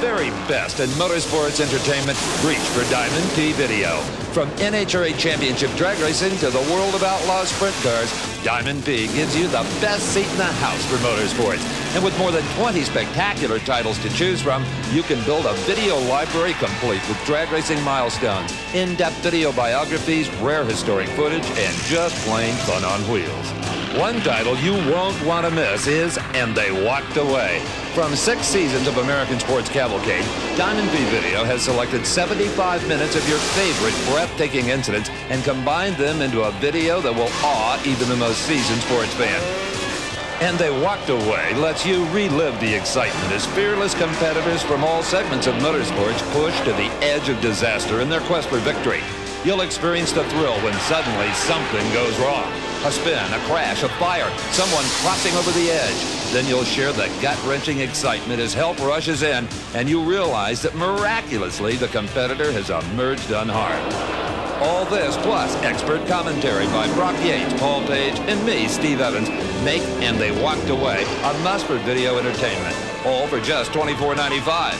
very best in motorsports entertainment, reach for Diamond P Video. From NHRA Championship drag racing to the world of outlaw sprint cars, Diamond P gives you the best seat in the house for motorsports. And with more than 20 spectacular titles to choose from, you can build a video library complete with drag racing milestones, in-depth video biographies, rare historic footage, and just plain fun on wheels. One title you won't want to miss is And They Walked Away. From 6 seasons of American Sports Cavalcade, Diamond P Video has selected 75 minutes of your favorite breathtaking incidents and combined them into a video that will awe even the most seasoned sports fan. And They Walked Away lets you relive the excitement as fearless competitors from all segments of motorsports push to the edge of disaster in their quest for victory. You'll experience the thrill when suddenly something goes wrong. A spin, a crash, a fire, someone crossing over the edge. Then you'll share the gut-wrenching excitement as help rushes in and you realize that miraculously the competitor has emerged unharmed. All this plus expert commentary by Brock Yates, Paul Page, and me, Steve Evans, make And They Walked Away a must for video entertainment, all for just $24.95.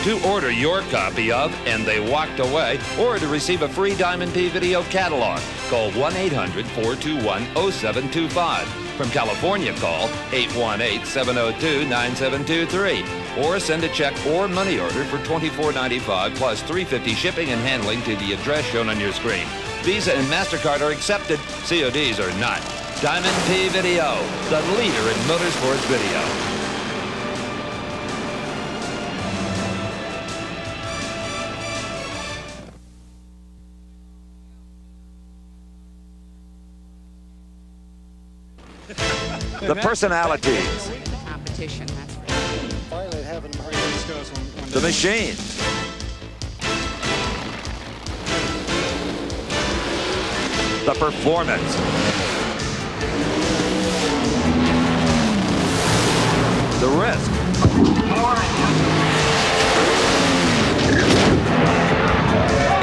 To order your copy of And They Walked Away or to receive a free Diamond P Video catalog, call 1-800-421-0725. From California, call 818-702-9723. Or send a check or money order for $24.95 plus $3.50 shipping and handling to the address shown on your screen. Visa and MasterCard are accepted. CODs are not. Diamond P Video, the leader in motorsports video. The personalities. The competition, that's for the machines. The performance. The risk.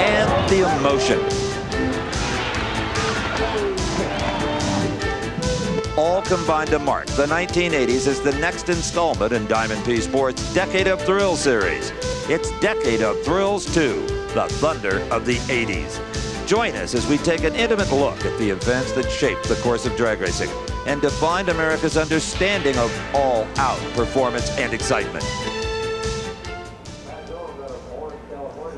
And the emotion. All combined to mark the 1980s as the next installment in Diamond P Sports' Decade of Thrills series. It's Decade of Thrills 2, the thunder of the 80s. Join us as we take an intimate look at the events that shaped the course of drag racing and defined America's understanding of all-out performance and excitement.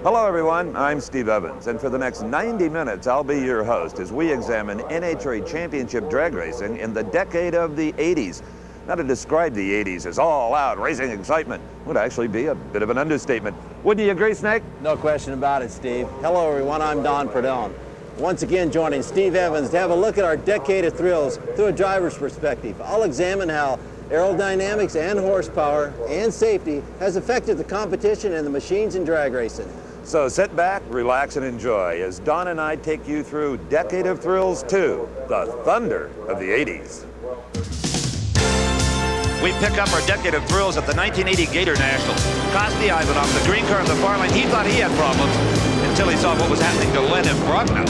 Hello everyone, I'm Steve Evans, and for the next 90 minutes I'll be your host as we examine NHRA Championship drag racing in the decade of the 80s. Now, to describe the 80s as all-out racing excitement would actually be a bit of an understatement. Wouldn't you agree, Snake? No question about it, Steve. Hello everyone, I'm Don Perdone. Once again joining Steve Evans to have a look at our Decade of Thrills through a driver's perspective. I'll examine how aerodynamics and horsepower and safety has affected the competition and the machines in drag racing. So sit back, relax, and enjoy as Don and I take you through Decade of Thrills 2, the thunder of the 80s. We pick up our Decade of Thrills at the 1980 Gator Nationals. Kosti Ivanov, the green car at the far line, he thought he had problems until he saw what was happening to Lenin Brogna.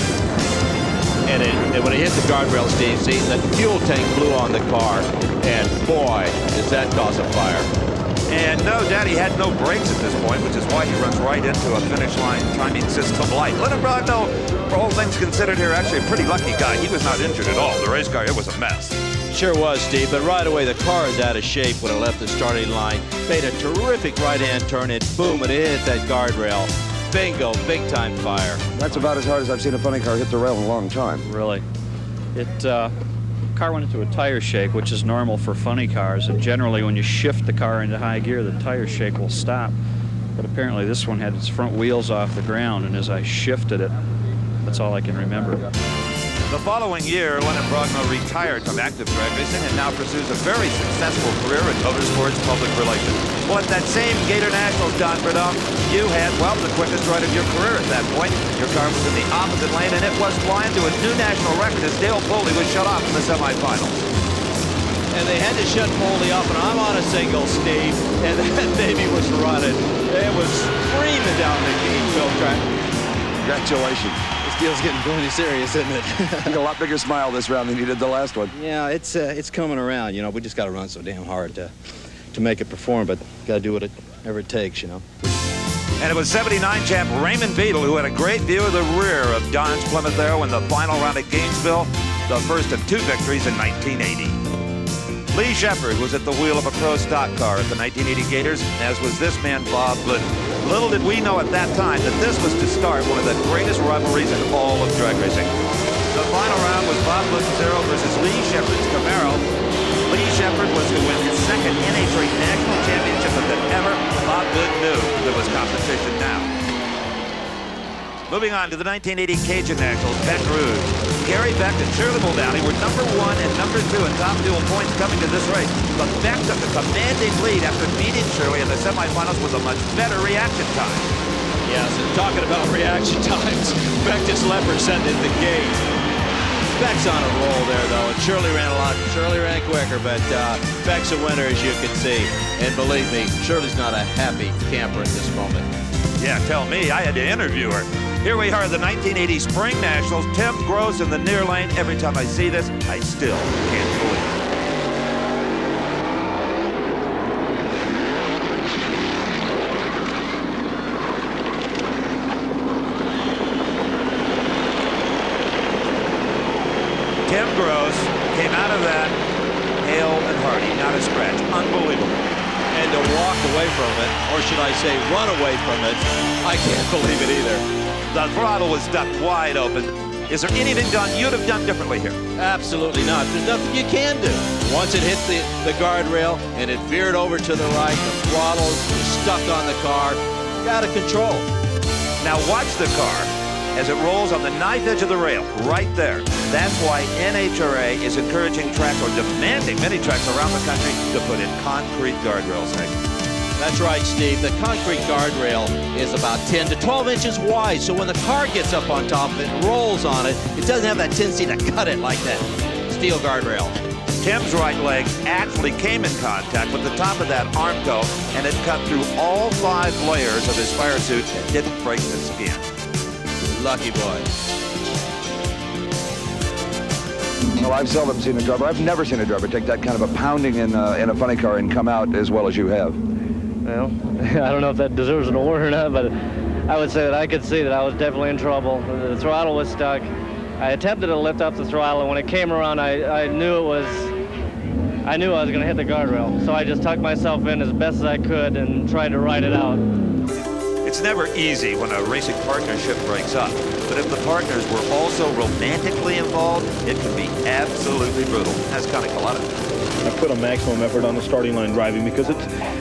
And when it hit the guardrail, Steve, see, the fuel tank blew on the car, and boy, does that cause a fire. And no, Daddy had no brakes at this point, which is why he runs right into a finish line timing system light. Lenin Brogna, for all things considered here, actually a pretty lucky guy. He was not injured at all. The race car, it was a mess. Sure was, Steve, but right away the car is out of shape when it left the starting line. Made a terrific right-hand turn, and boom, it hit that guardrail. Bingo, big-time fire. That's about as hard as I've seen a funny car hit the rail in a long time. Really. Car went into a tire shake, which is normal for funny cars, and generally when you shift the car into high gear, the tire shake will stop. But apparently this one had its front wheels off the ground, and as I shifted it, that's all I can remember. The following year, Lenin Brogna retired from active drag racing and now pursues a very successful career in motorsports public relations. Well, at that same Gator Nationals, Don Perdone, you had, well, the quickest ride of your career at that point. Your car was in the opposite lane, and it was flying to a new national record as Dale Foley was shut off in the semifinals. And they had to shut Foley off, and I'm on a single, Steve, and that baby was running. It was screaming down the Gainesville track. Congratulations. This deal's getting really serious, isn't it? You got a lot bigger smile this round than you did the last one. Yeah, it's coming around. You know, we just got to run so damn hard to make it perform, but got to do what Whatever it takes, you know. And it was 79 champ Raymond Beadle who had a great view of the rear of Don's Plymouth Arrow in the final round at Gainesville, the first of 2 victories in 1980. Lee Shepherd was at the wheel of a pro stock car at the 1980 Gators, as was this man, Bob Glidden. Little did we know at that time that this was to start one of the greatest rivalries in all of drag racing. The final round was Bob Glidden's Arrow versus Lee Shepherd's Camaro. Lee Shepherd was to win his second NHRA National Championship, but that ever Bob Glidden knew there was competition now. Moving on to the 1980 Cajun Nationals, Baton Rouge. Gary Beck and Shirley Muldowney were number 1 and number 2 in top fuel points coming to this race, but Beck took a commanding lead after beating Shirley in the semifinals with a much better reaction time. Yes, and talking about reaction times, Beck just represented the game. Beck's on a roll there, though, and Shirley ran a lot. Shirley ran quicker, but Beck's a winner, as you can see. And believe me, Shirley's not a happy camper at this moment. Yeah, tell me, I had to interview her. Here we are at the 1980 Spring Nationals. Tim Gross in the near lane. Every time I see this, I still can't believe it. Tim Gross came out of that hale and hearty, not a scratch. Unbelievable. And to walk away from it, or should I say run away from it, I can't believe it either. The throttle was stuck wide open. Is there anything you'd have done differently here? Absolutely not. There's nothing you can do. Once it hit the guardrail and it veered over to the right, the throttle was stuck on the car. Out of control. Now watch the car as it rolls on the knife edge of the rail, right there. That's why NHRA is encouraging tracks, or demanding many tracks around the country, to put in concrete guardrails. That's right, Steve. The concrete guardrail is about 10 to 12 inches wide, so when the car gets up on top of it and rolls on it, it doesn't have that tendency to cut it like that steel guardrail. Tim's right leg actually came in contact with the top of that Armco, and it cut through all 5 layers of his fire suit and didn't break the skin. Lucky boy. Well, I've seldom seen a driver. I've never seen a driver take that kind of a pounding in a funny car and come out as well as you have. Well, I don't know if that deserves an award or not, but I would say that I could see that I was definitely in trouble. The throttle was stuck. I attempted to lift up the throttle, and when it came around, I knew I was going to hit the guardrail. So I just tucked myself in as best as I could and tried to ride it out. It's never easy when a racing partnership breaks up, but if the partners were also romantically involved, it can be absolutely brutal. That's Connie Collada. I put a maximum effort on the starting line driving because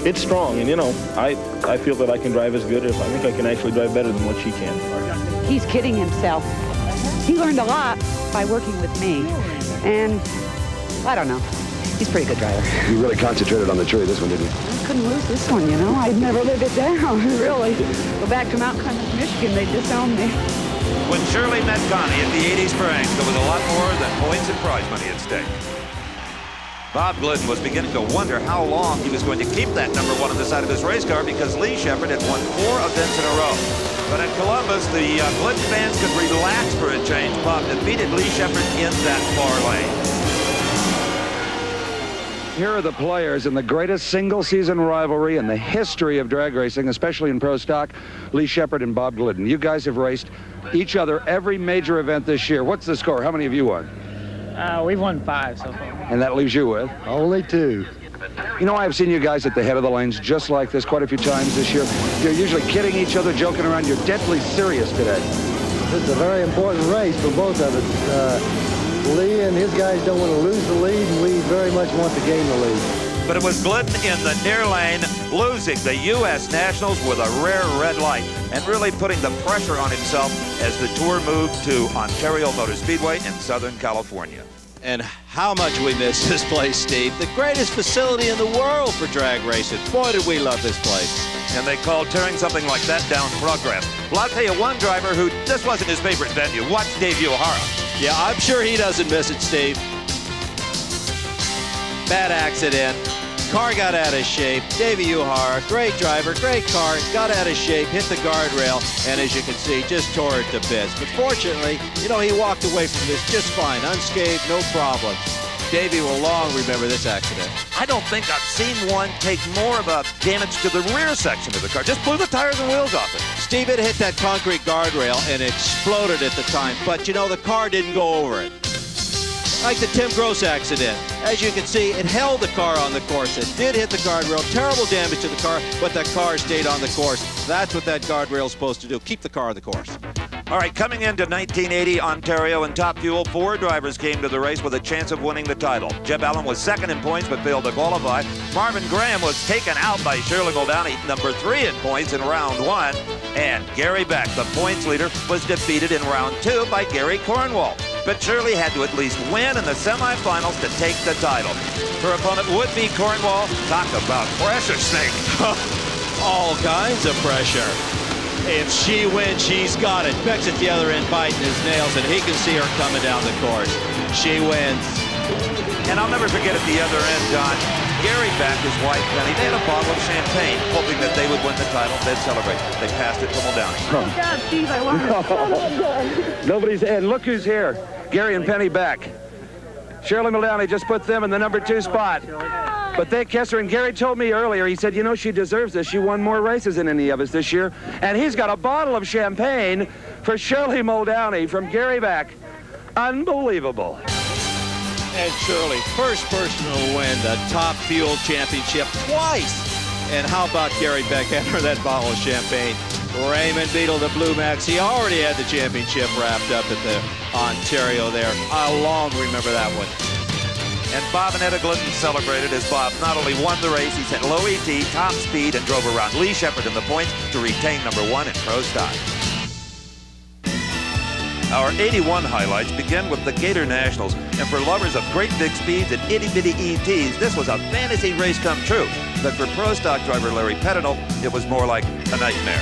it's strong, and you know, I feel that I can drive as good. I think I can actually drive better than what she can. He's kidding himself. He learned a lot by working with me, and I don't know. He's a pretty good driver. You really concentrated on the tree this one, didn't you? I couldn't lose this one, you know. I'd never lived it down, really. Go back to Mount Clemens, Michigan, they disowned me. When Shirley met Connie at the 80 Springs, there was a lot more than points and prize money at stake. Bob Glidden was beginning to wonder how long he was going to keep that number 1 on the side of his race car, because Lee Shepherd had won 4 events in a row. But at Columbus, the Glidden fans could relax for a change. Bob defeated Lee Shepherd in that far lane. Here are the players in the greatest single-season rivalry in the history of drag racing, especially in pro stock, Lee Shepherd and Bob Glidden. You guys have raced each other every major event this year. What's the score? How many have you won? We've won 5 so far. And that leaves you with? Only 2. You know, I've seen you guys at the head of the lanes just like this quite a few times this year. You're usually kidding each other, joking around. You're deadly serious today. This is a very important race for both of us. Lee and his guys don't want to lose the lead, and we very much want to gain the lead. But it was Glidden in the near lane, losing the U.S. Nationals with a rare red light, and really putting the pressure on himself as the tour moved to Ontario Motor Speedway in Southern California. And how much we miss this place, Steve. The greatest facility in the world for drag racing. Boy, did we love this place. And they called tearing something like that down progress. Well, I'll tell you one driver who this wasn't his favorite venue. Watch Dave Uehara. Yeah, I'm sure he doesn't miss it, Steve. Bad accident. Car got out of shape. Davey Uehara, great driver, great car, got out of shape, hit the guardrail, and as you can see, just tore it to bits. But fortunately, you know, he walked away from this just fine, unscathed, no problem. Davey will long remember this accident. I don't think I've seen one take more of a damage to the rear section of the car. Just blew the tires and wheels off it. Steve had hit that concrete guardrail and exploded at the time, but you know, the car didn't go over it. Like the Tim Gross accident. As you can see, it held the car on the course. It did hit the guardrail. Terrible damage to the car, but the car stayed on the course. That's what that guardrail is supposed to do, keep the car on the course. All right, coming into 1980, Ontario and Top Fuel, 4 drivers came to the race with a chance of winning the title. Jeb Allen was second in points but failed to qualify. Marvin Graham was taken out by Shirley Muldowney, number 3 in points in round 1. And Gary Beck, the points leader, was defeated in round 2 by Gary Cornwall. But Shirley had to at least win in the semifinals to take the title. Her opponent would be Cornwall. Talk about pressure, Snake. All kinds of pressure. If she wins, she's got it. Beck's at the other end biting his nails, and he can see her coming down the course. She wins. And I'll never forget at the other end, Don, Gary Beck, his wife, Penny, they had a bottle of champagne, hoping that they would win the title. They'd celebrate. They passed it to Muldowney. Oh, God, Steve, I want it. Nobody's, and look who's here. Gary and Penny Beck. Shirley Muldowney just put them in the number 2 spot. But they kissed her, and Gary told me earlier, he said, you know, she deserves this. She won more races than any of us this year. And he's got a bottle of champagne for Shirley Muldowney from Gary Beck. Unbelievable. And Shirley, first person to win the Top Fuel Championship twice. And how about Gary Beck enter that bottle of champagne? Raymond Beadle, the Blue Max, he already had the championship wrapped up at the Ontario there. I'll long remember that one. And Bob and Etta Glidden celebrated as Bob not only won the race, he set low ET, top speed, and drove around Lee Shepherd in the points to retain number 1 in Pro Stock. Our 81 highlights begin with the Gator Nationals. And for lovers of great big speeds and itty-bitty ETs, this was a fantasy race come true. But for Pro Stock driver Larry Pettinel, it was more like a nightmare.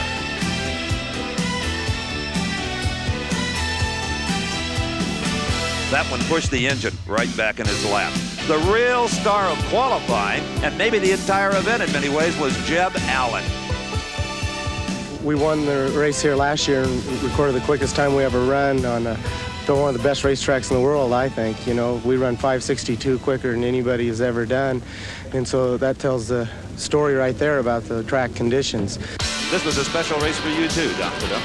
That one pushed the engine right back in his lap. The real star of qualifying, and maybe the entire event in many ways, was Jeb Allen. We won the race here last year and recorded the quickest time we ever run on one of the best racetracks in the world, I think. You know, we run 5:62 quicker than anybody has ever done. And so that tells the story right there about the track conditions. This was a special race for you too, Don Perdue.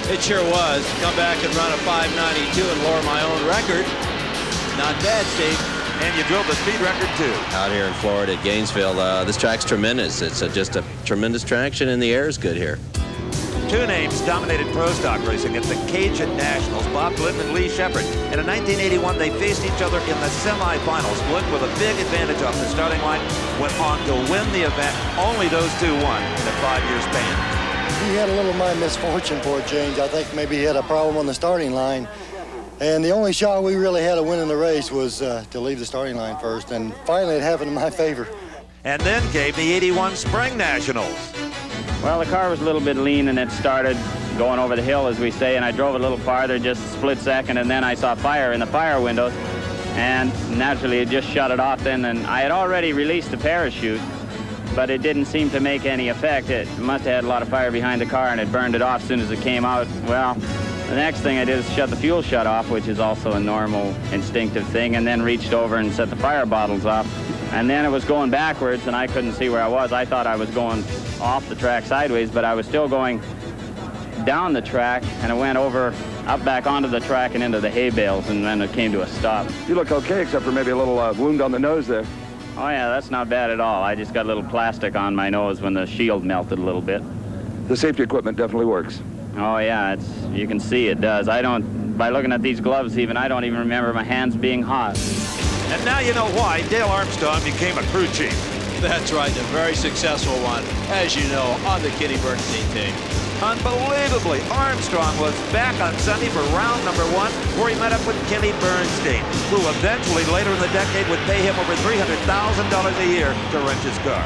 It sure was. Come back and run a 5:92 and lower my own record. Not bad, Steve. And you drove the speed record too. Out here in Florida at Gainesville, this track's tremendous. It's just a tremendous traction, and the air is good here. 2 names dominated Pro Stock racing at the Cajun Nationals, Bob Glidden and Lee Shepherd. And in 1981, they faced each other in the semifinals. Glidden, with a big advantage off the starting line, went on to win the event. Only those 2 won in a 5-year span. He had a little of my misfortune for a change. I think maybe he had a problem on the starting line. And the only shot we really had of winning the race was to leave the starting line first. And finally, it happened in my favor. And then came the 81 Spring Nationals. Well, the car was a little bit lean, and it started going over the hill, as we say, and I drove a little farther, just a split second, and then I saw fire in the fire windows, and naturally it just shut it off then, and I had already released the parachute, but it didn't seem to make any effect. It must have had a lot of fire behind the car, and it burned it off as soon as it came out. Well, the next thing I did is shut the fuel shut off, which is also a normal instinctive thing, and then reached over and set the fire bottles off. And then it was going backwards, and I couldn't see where I was. I thought I was going off the track sideways, but I was still going down the track, and it went over, up back onto the track and into the hay bales, and then it came to a stop. You look okay, except for maybe a little wound on the nose there. Oh, yeah, that's not bad at all. I just got a little plastic on my nose when the shield melted a little bit. The safety equipment definitely works. Oh, yeah, you can see it does. By looking at these gloves even, I don't even remember my hands being hot. And now you know why Dale Armstrong became a crew chief. That's right, a very successful one, as you know, on the Kenny Bernstein team. Unbelievably, Armstrong was back on Sunday for round number 1, where he met up with Kenny Bernstein, who eventually, later in the decade, would pay him over $300,000 a year to wrench his car.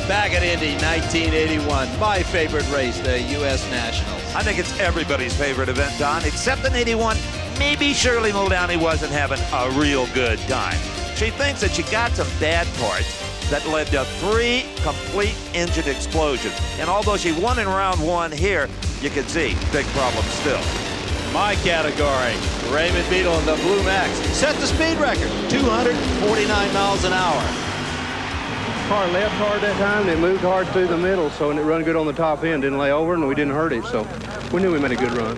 Back at Indy, 1981, my favorite race, the U.S. Nationals. I think it's everybody's favorite event, Don, except in 81, maybe Shirley Muldowney wasn't having a real good time. She thinks that she got some bad parts that led to 3 complete engine explosions. And although she won in round 1 here, you can see big problems still. My category, Raymond Beadle in the Blue Max set the speed record, 249 miles an hour. Car left hard that time, and it moved hard through the middle, so and it run good on the top end, didn't lay over, and we didn't hurt it, so we knew we made a good run.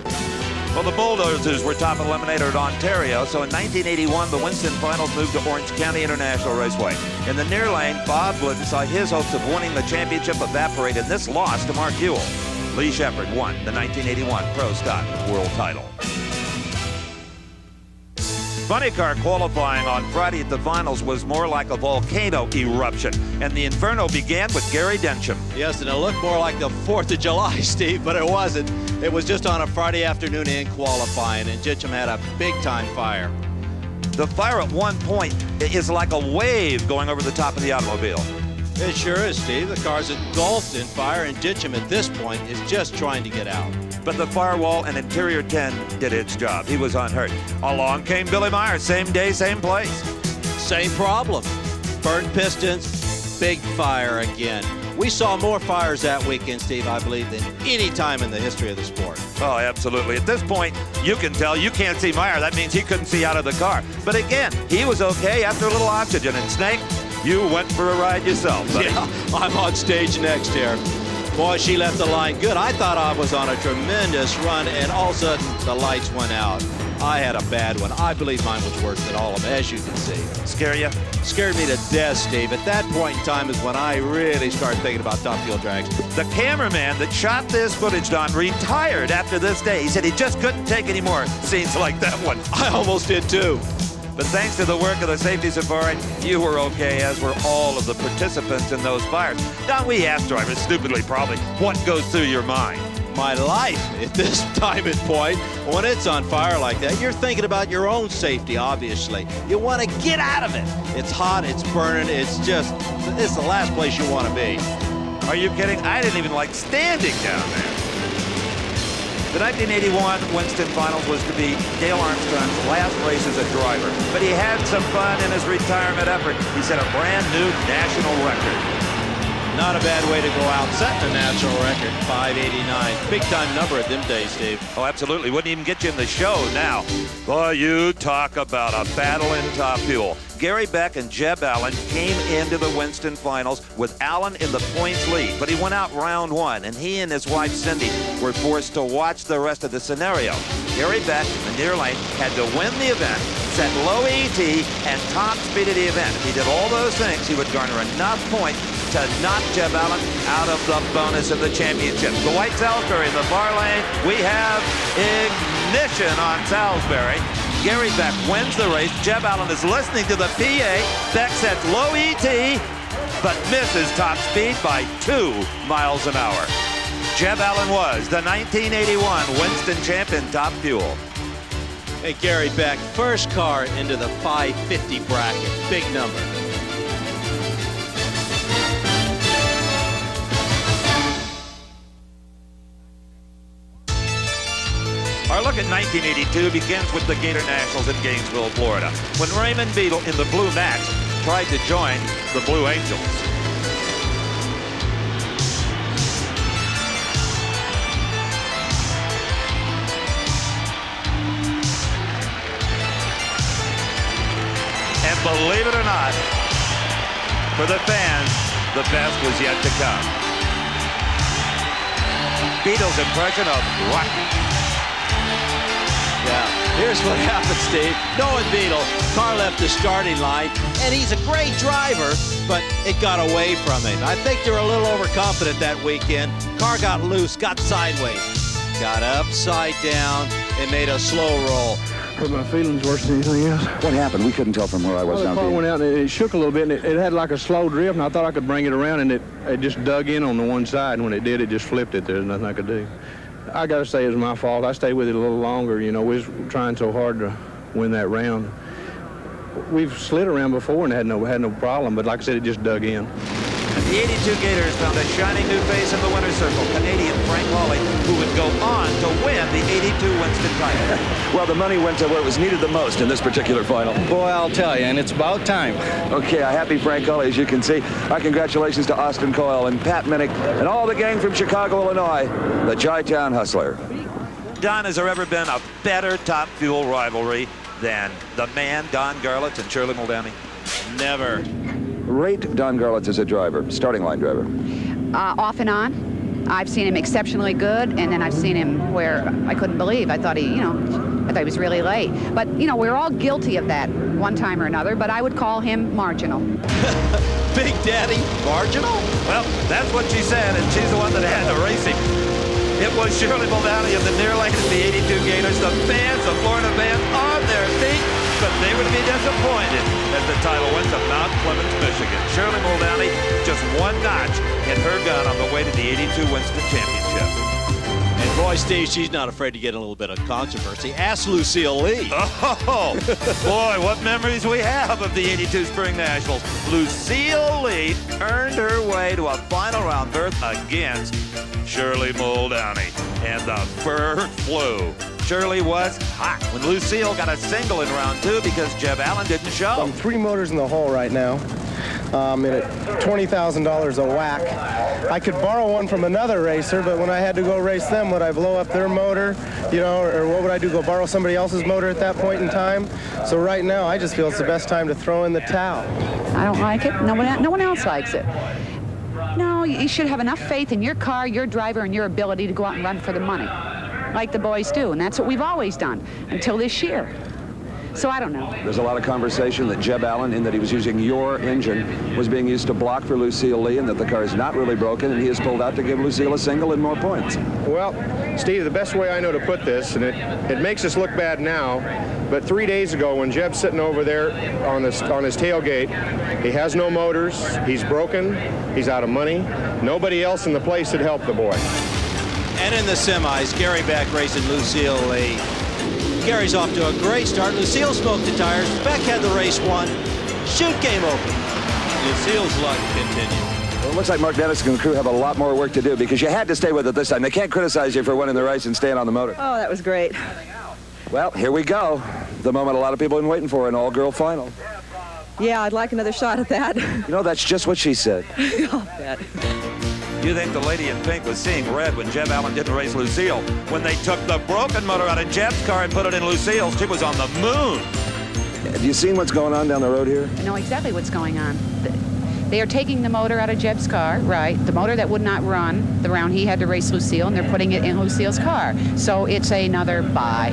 Well, the Bulldozers were top eliminator at Ontario, so in 1981, the Winston Finals moved to Orange County International Raceway. In the near lane, Bob Glidden saw his hopes of winning the championship evaporate in this loss to Mark Ewell. Lee Shepherd won the 1981 Pro Stock World title. Funny car qualifying on Friday at the finals was more like a volcano eruption, and the inferno began with Gary Densham. Yes, and it looked more like the 4th of July, Steve, but it wasn't. It was just on a Friday afternoon in qualifying, and Ditcham had a big-time fire. The fire at one point is like a wave going over the top of the automobile. It sure is, Steve. The car's engulfed in fire, and Ditcham at this point is just trying to get out. But the firewall and interior 10 did its job. He was unhurt. Along came Billy Meyer, same day, same place. Same problem. Burnt pistons, big fire again. We saw more fires that weekend, Steve, I believe, than any time in the history of the sport. Oh, absolutely. At this point, you can tell you can't see Meyer. That means he couldn't see out of the car. But again, he was okay after a little oxygen. And Snake, you went for a ride yourself, buddy. Yeah, I'm on stage next here. Boy, she left the line good. I thought I was on a tremendous run, and all of a sudden, the lights went out. I had a bad one. I believe mine was worse than all of them, as you can see. Scare you? Scared me to death, Steve. At that point in time is when I really started thinking about top fuel drags. The cameraman that shot this footage, Don, retired after this day. He said he just couldn't take any more scenes like that one. I almost did, too. But thanks to the work of the safety safari, you were okay, as were all of the participants in those fires. Don, we asked drivers, stupidly probably, what goes through your mind? My life at this time and point, when it's on fire like that, you're thinking about your own safety, obviously. You want to get out of it. It's hot, it's burning, it's the last place you want to be. Are you kidding? I didn't even like standing down there. The 1981 Winston Finals was to be Dale Armstrong's last race as a driver, but he had some fun in his retirement effort. He set a brand new national record. Not a bad way to go out, setting a national record, 589. Big time number at them days, Steve. Oh, absolutely. Wouldn't even get you in the show now. Boy, you talk about a battle in top fuel. Gary Beck and Jeb Allen came into the Winston Finals with Allen in the points lead, but he went out round one, and he and his wife Cindy were forced to watch the rest of the scenario. Gary Beck, in the near lane, had to win the event, set low ET, and top speed of the event. If he did all those things, he would garner enough points to knock Jeb Allen out of the bonus of the championship. The white Salisbury in the far lane. We have ignition on Salisbury. Gary Beck wins the race. Jeb Allen is listening to the PA. Beck sets low ET, but misses top speed by 2 miles an hour. Jeb Allen was the 1981 Winston champion top fuel. Hey, Gary Beck, first car into the 550 bracket. Big number. Our look at 1982 begins with the Gator Nationals in Gainesville, Florida, when Raymond Beadle in the Blue Max tried to join the Blue Angels. And believe it or not, for the fans, the best was yet to come. Beadle's impression of Rocky. Yeah, here's what happened, Steve. Knowing Beadle, car left the starting line, and he's a great driver, but it got away from him. I think they were a little overconfident that weekend. Car got loose, got sideways, got upside down, and made a slow roll. Hurt my feelings worse than anything else. What happened? We couldn't tell from where I was down the car there. went out, and it shook a little bit, and it had like a slow drift, and I thought I could bring it around, and it just dug in on the one side, and when it did, it just flipped it. There's nothing I could do. I got to say it was my fault. I stayed with it a little longer. You know, we was trying so hard to win that round. We've slid around before and had no problem, but like I said, it just dug in. The 82 Gators found a shining new face in the winner's circle, Canadian Frank Hawley, who would go on to win the 82 Winston title. Well, the money went to where it was needed the most in this particular final. Boy, I'll tell you, and it's about time. Okay, a happy Frank Hawley, as you can see. Our congratulations to Austin Coyle and Pat Minnick and all the gang from Chicago, Illinois, the Chi-Town Hustler. Don, has there ever been a better top fuel rivalry than the man, Don Garlits, and Shirley Muldowney? Never. Rate Don Garlits as a driver, starting line driver. Off and on. I've seen him exceptionally good, and then I've seen him where I couldn't believe. I thought he was really late. But, we're all guilty of that one time or another, but I would call him marginal. Big Daddy marginal? Well, that's what she said, and she's the one that had to race him. It was Shirley Muldowney in the near lane of the 82 Gators. The fans, the Florida fans, on their feet, but they would be disappointed as the title went to Mount Clemens, Michigan. Shirley Muldowney just one notch in her gun on the way to the 82 Winston Championship. And boy, Steve, she's not afraid to get a little bit of controversy. Ask Lucille Lee. Oh, boy, what memories we have of the 82 Spring Nationals. Lucille Lee earned her way to a final round berth against Shirley Muldowney, and the fur flew. Shirley was hot when Lucille got a single in round 2 because Jeb Allen didn't show. I'm 3 motors in the hole right now, and at $20,000 a whack. I could borrow one from another racer, but when I had to go race them, would I blow up their motor, or what would I do, go borrow somebody else's motor at that point in time? So right now, I just feel it's the best time to throw in the towel. I don't like it. No one else likes it. No, you should have enough faith in your car, your driver, and your ability to go out and run for the money, like the boys do. And that's what we've always done until this year. So I don't know. There's a lot of conversation that Jeb Allen, in that he was using your engine, was being used to block for Lucille Lee, and that the car is not really broken, and he has pulled out to give Lucille a single and more points. Well, Steve, the best way I know to put this, and it makes us look bad now, but 3 days ago when Jeb's sitting over there on his tailgate, he has no motors, he's broken, he's out of money. Nobody else in the place would help the boy. And in the semis, Gary Beck racing Lucille Lee. Gary's off to a great start. Lucille smoked the tires. Beck had the race won. Shoot game open. Lucille's luck continued. Well, it looks like Mark Dennis and the crew have a lot more work to do, because you had to stay with it this time. They can't criticize you for winning the race and staying on the motor. Oh, that was great. Well, here we go. The moment a lot of people have been waiting for, an all-girl final. Yeah, I'd like another shot at that. That's just what she said. I'll bet. You think the lady in pink was seeing red when Jeb Allen didn't race Lucille? When they took the broken motor out of Jeb's car and put it in Lucille's, she was on the moon. Have you seen what's going on down the road here? I know exactly what's going on. They are taking the motor out of Jeb's car, right? The motor that would not run the round he had to race Lucille, and they're putting it in Lucille's car. So it's another bye.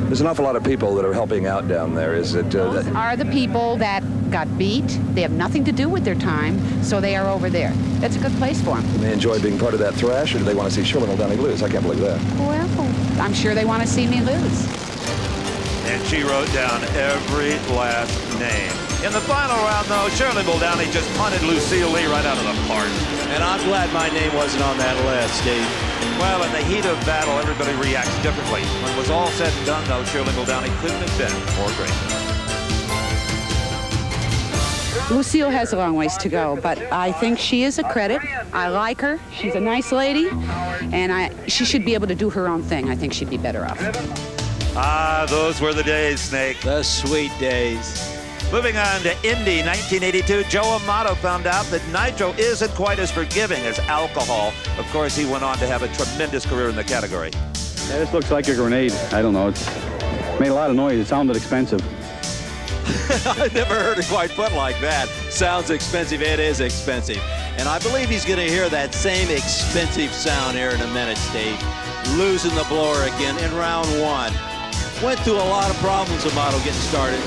There's an awful lot of people that are helping out down there. Is it? Those are the people that got beat. They have nothing to do with their time, so they are over there. That's a good place for them. Do they enjoy being part of that thrash, or do they want to see Shirley Muldowney lose? I can't believe that. Well, I'm sure they want to see me lose. And she wrote down every last name. In the final round, though, Shirley Muldowney just punted Lucille Lee right out of the park. And I'm glad my name wasn't on that list, Steve. Well, in the heat of battle, everybody reacts differently. When it was all said and done, though, Shirley Muldowney couldn't have been more great. Lucille has a long ways to go, but I think she is a credit. I like her. She's a nice lady, and she should be able to do her own thing. I think she'd be better off. Ah, those were the days, Snake. The sweet days. Moving on to Indy 1982, Joe Amato found out that nitro isn't quite as forgiving as alcohol. Of course, he went on to have a tremendous career in the category. Yeah, this looks like a grenade. I don't know. It's made a lot of noise. It sounded expensive. I've never heard it quite put like that. Sounds expensive. It is expensive. And I believe he's going to hear that same expensive sound here in a minute, Steve. Losing the blower again in round 1. Went through a lot of problems, Amato, getting started.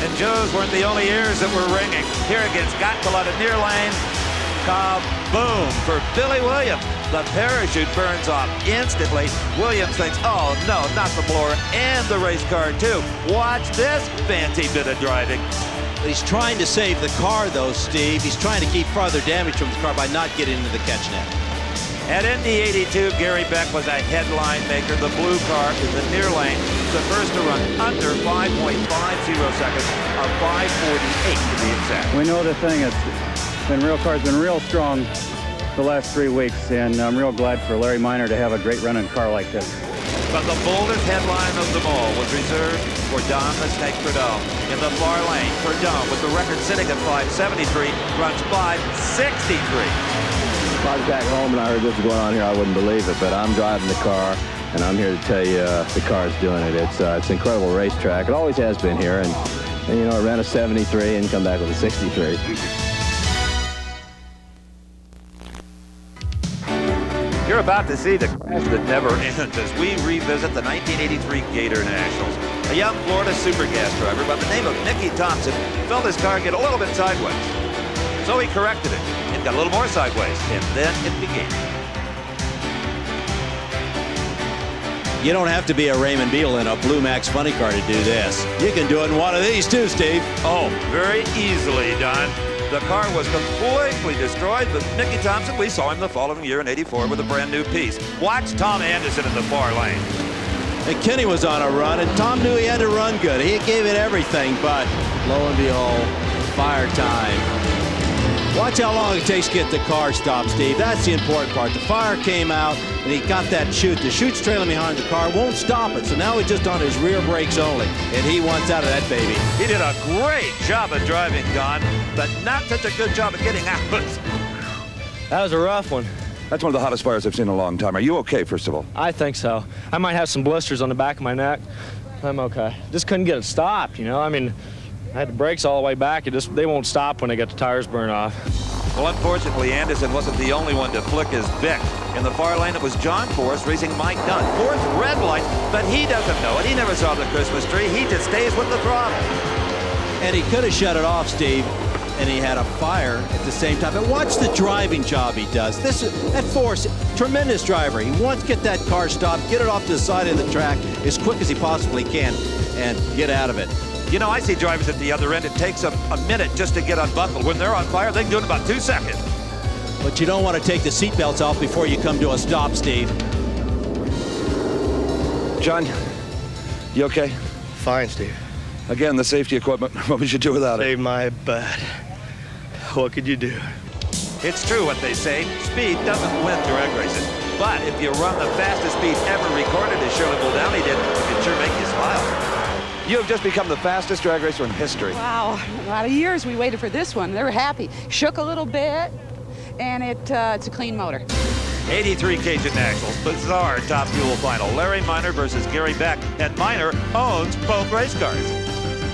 And Joe's weren't the only ears that were ringing. Here against Gattel at near lane. Kaboom for Billy Williams. The parachute burns off instantly. Williams thinks, oh no, not the blower and the race car too. Watch this fancy bit of driving. He's trying to save the car though, Steve. He's trying to keep farther damage from the car by not getting into the catch net. At Indy 82, Gary Beck was a headline maker. The blue car in the near lane, the first to run under 5.50 seconds, or 5:48 to be exact. We know the thing. Real car's been real strong the last 3 weeks, and I'm real glad for Larry Minor to have a great running car like this. But the boldest headline of them all was reserved for Don the Snake Prudhomme. In the far lane, Prudhomme, with the record sitting at 5:73, runs 5:63. If I was back home and I heard this was going on here, I wouldn't believe it, but I'm driving the car. and I'm here to tell you the car's doing it. It's an incredible racetrack. It always has been here, and you know, it ran a 73 and come back with a 63. You're about to see the crash that never ends as we revisit the 1983 Gator Nationals. A young Florida super gas driver by the name of Mickey Thompson felt his car get a little bit sideways. So he corrected it. It got a little more sideways, and then it began. You don't have to be a Raymond Beal in a Blue Max funny car to do this. You can do it in one of these too, Steve. Oh, very easily done. The car was completely destroyed, but Mickey Thompson, we saw him the following year in '84 with a brand new piece. Watch Tom Anderson in the far lane. And Kenny was on a run, and Tom knew he had to run good. He gave it everything, but lo and behold, fire time. Watch how long it takes to get the car stopped, Steve. That's the important part. The fire came out, and he got that chute. The chute's trailing behind the car, won't stop it. So now he's just on his rear brakes only, and he wants out of that baby. He did a great job of driving, Don, but not such a good job of getting out. That was a rough one. That's one of the hottest fires I've seen in a long time. Are you okay, first of all? I think so. I might have some blisters on the back of my neck. I'm okay. Just couldn't get it stopped, you know? I mean, I had the brakes all the way back. They won't stop when they get the tires burned off. Well, unfortunately, Anderson wasn't the only one to flick his Bic. In the far lane, it was John Forrest racing Mike Dunn. Forrest red light, but he doesn't know it. He never saw the Christmas tree. He just stays with the throttle. And he could have shut it off, Steve, and he had a fire at the same time. And watch the driving job he does. That Forrest, tremendous driver. He wants to get that car stopped, get it off to the side of the track as quick as he possibly can, and get out of it. You know, I see drivers at the other end. It takes them a minute just to get unbuckled. When they're on fire, they can do it in about 2 seconds. But you don't want to take the seatbelts off before you come to a stop, Steve. John, you okay? Fine, Steve. Again, the safety equipment. What would you do without it? Save my butt. What could you do? It's true what they say. Speed doesn't win drag races. But if you run the fastest speed ever recorded, as Shirley Muldowney did, it can sure make you smile. You have just become the fastest drag racer in history. Wow, a lot of years we waited for this one. They were happy. Shook a little bit, and it's a clean motor. 83 Cajun Nationals, bizarre top fuel final. Larry Minor versus Gary Beck, and Minor owns both race cars.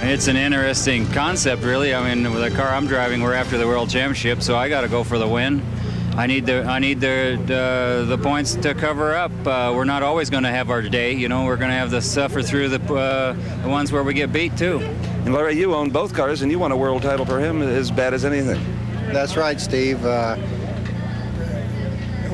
It's an interesting concept, really. I mean, with the car I'm driving, we're after the World Championship, so I got to go for the win. I need the points to cover up. We're not always going to have our day, you know. We're going to have to suffer through the ones where we get beat too. And Larry, you own both cars, and you won a world title for him as bad as anything. That's right, Steve. Well,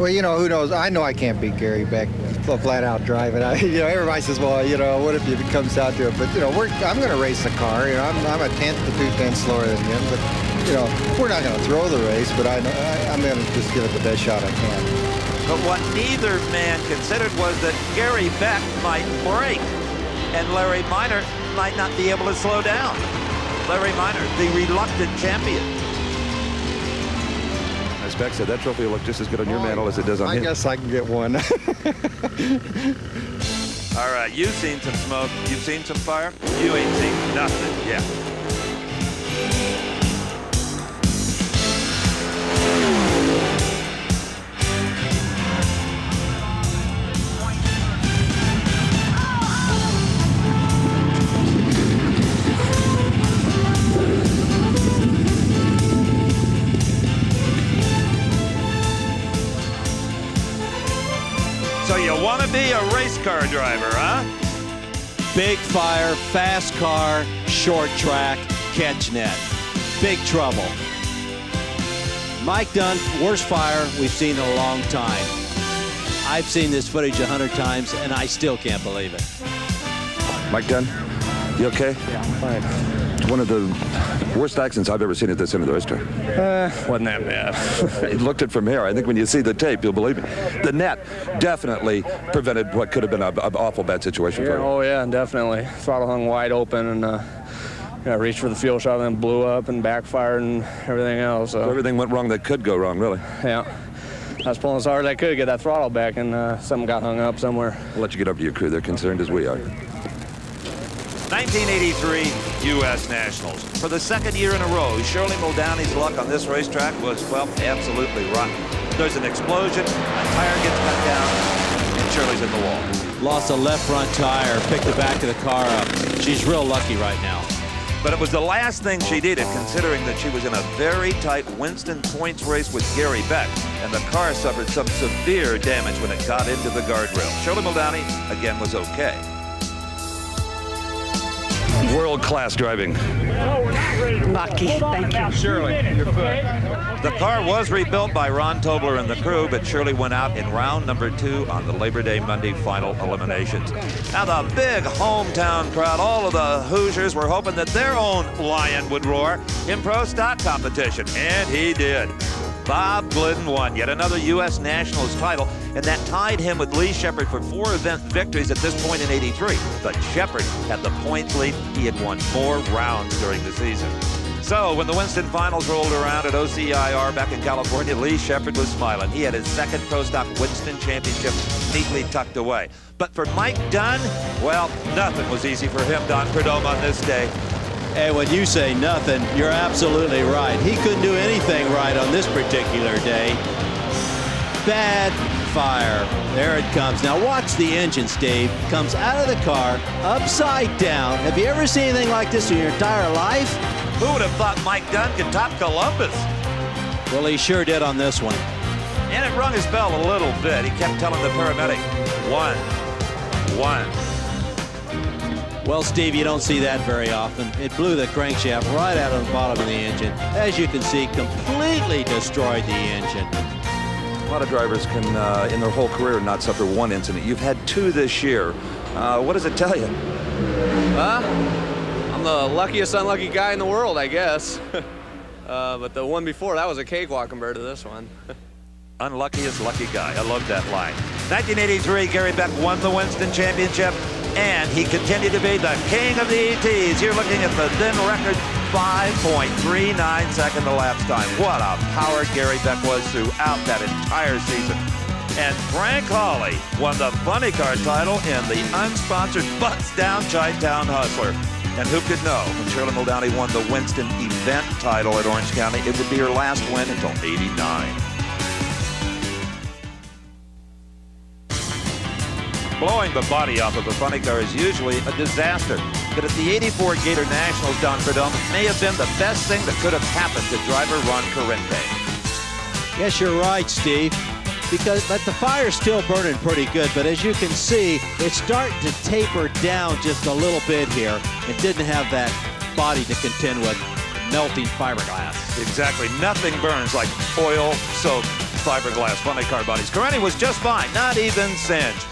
you know, who knows? I know I can't beat Gary Beck flat out driving. You know, everybody says, well, you know, what if it comes out to it? But, you know, I'm going to race the car. You know, I'm a tenth to 2/10 slower than him. But, you know, we're not going to throw the race, but I'm going to just give it the best shot I can. But what neither man considered was that Gary Beck might break, and Larry Minor might not be able to slow down. Larry Minor, the reluctant champion. As Beck said, that trophy will look just as good on your mantle as it does on his. I guess I can get one. All right, you've seen some smoke. You've seen some fire. You ain't seen nothing yet. So you want to be a race car driver, huh? Big fire, fast car, short track, catch net. Big trouble. Mike Dunn, worst fire we've seen in a long time. I've seen this footage 100 times, and I still can't believe it. Mike Dunn, you okay? Yeah, I'm fine. It's one of the worst accidents I've ever seen at this end of the racetrack. Wasn't that bad. You looked it from here. I think when you see the tape, you'll believe me. The net definitely prevented what could have been an awful bad situation for you. Oh, yeah, definitely. Throttle hung wide open, and I reached for the fuel shot, and then blew up and backfired and everything else. So everything went wrong that could go wrong, really. Yeah. I was pulling as hard as I could to get that throttle back, and something got hung up somewhere. We'll let you get over to your crew. They're concerned as we are. 1983 U.S. Nationals. For the second year in a row, Shirley Muldowney's luck on this racetrack was, well, absolutely rotten. There's an explosion, a tire gets cut down, and Shirley's in the wall. Lost a left front tire, picked the back of the car up. She's real lucky right now. But it was the last thing she needed, considering that she was in a very tight Winston points race with Gary Beck, and the car suffered some severe damage when it got into the guardrail. Shirley Muldowney, again, was okay. World-class driving. Lucky, thank you. Shirley, your foot. The car was rebuilt by Ron Tobler and the crew, but Shirley went out in round number 2 on the Labor Day Monday final eliminations. Now the big hometown crowd, all of the Hoosiers were hoping that their own lion would roar in pro stock competition, and he did. Bob Glidden won yet another U.S. Nationals title, and that tied him with Lee Shepherd for 4 event victories at this point in '83. But Shepherd had the points lead. He had won more rounds during the season. So when the Winston finals rolled around at OCIR back in California, Lee Shepherd was smiling. He had his second Pro Stock Winston championship neatly tucked away. But for Mike Dunn, well, nothing was easy for him, Don Prudhomme, on this day. And when you say nothing, you're absolutely right. He couldn't do anything right on this particular day. Bad fire. There it comes. Now watch the engine, Steve. Comes out of the car, upside down. Have you ever seen anything like this in your entire life? Who would have thought Mike Dunn could top Columbus? Well, he sure did on this one. And it rung his bell a little bit. He kept telling the paramedic, 1, 1. Well, Steve, you don't see that very often. It blew the crankshaft right out of the bottom of the engine. As you can see, completely destroyed the engine. A lot of drivers can, in their whole career, not suffer one incident. You've had 2 this year. What does it tell you? I'm the luckiest unlucky guy in the world, I guess. But the one before, that was a cakewalk compared to this one. Unluckiest lucky guy. I love that line. 1983, Gary Beck won the Winston Championship, and he continued to be the king of the ETs. You're looking at the then record 5.39 second elapsed time. What a power Gary Beck was throughout that entire season. And Frank Hawley won the funny car title in the unsponsored Butts Down Chi-Town Hustler. And who could know, when Shirley Muldowney won the Winston event title at Orange County, it would be her last win until '89. Blowing the body off of a funny car is usually a disaster. But at the '84 Gator Nationals, Don Prudhomme, it may have been the best thing that could have happened to driver Ron Corrente. Yes, you're right, Steve. But the fire's still burning pretty good. But as you can see, it's starting to taper down just a little bit here. It didn't have that body to contend with melting fiberglass. Exactly. Nothing burns like oil-soaked fiberglass funny car bodies. Corrente was just fine, not even singed.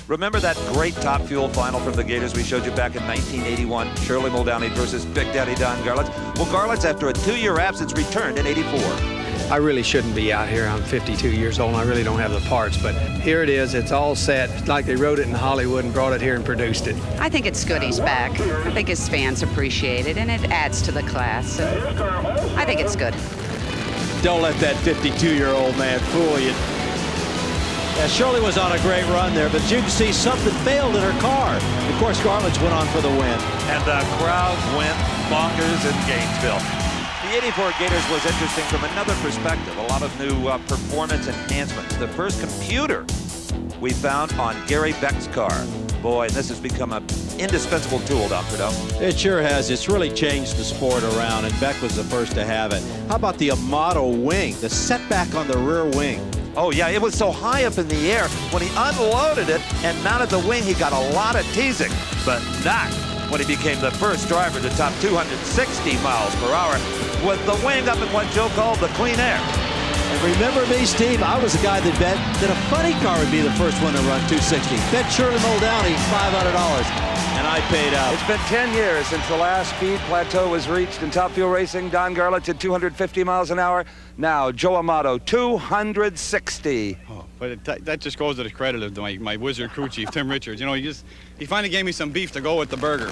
Remember that great Top Fuel final from the Gators we showed you back in 1981? Shirley Muldowney versus Big Daddy Don Garlits. Well, Garlits, after a 2-year absence, returned in '84. I really shouldn't be out here. I'm 52 years old and I really don't have the parts, but here it is. It's all set. It's like they wrote it in Hollywood and brought it here and produced it. I think it's good he's back. I think his fans appreciate it, and it adds to the class. I think it's good. Don't let that 52-year-old man fool you. Yeah, Shirley was on a great run there, but you can see something failed in her car. Of course, Garlits went on for the win. And the crowd went bonkers in Gainesville. The '84 Gators was interesting from another perspective. A lot of new performance enhancements. The first computer we found on Gary Beck's car. Boy, this has become an indispensable tool, Don Prudhomme. It sure has. It's really changed the sport around, and Beck was the first to have it. How about the Amato wing, the setback on the rear wing? Oh, yeah, it was so high up in the air. When he unloaded it and mounted the wing, he got a lot of teasing, but not when he became the first driver to top 260 miles per hour with the wing up in what Joe called the clean air. And remember me, Steve, I was the guy that bet that a funny car would be the first one to run 260. Bet Shirley Muldowney $500, and I paid out. It's been 10 years since the last speed plateau was reached in Top Fuel racing. Don Garlits at 250 miles an hour. Now, Joe Amato, 260. Oh, but that just goes to the credit of my wizard crew chief, Tim Richards. You know, he finally gave me some beef to go with the burger.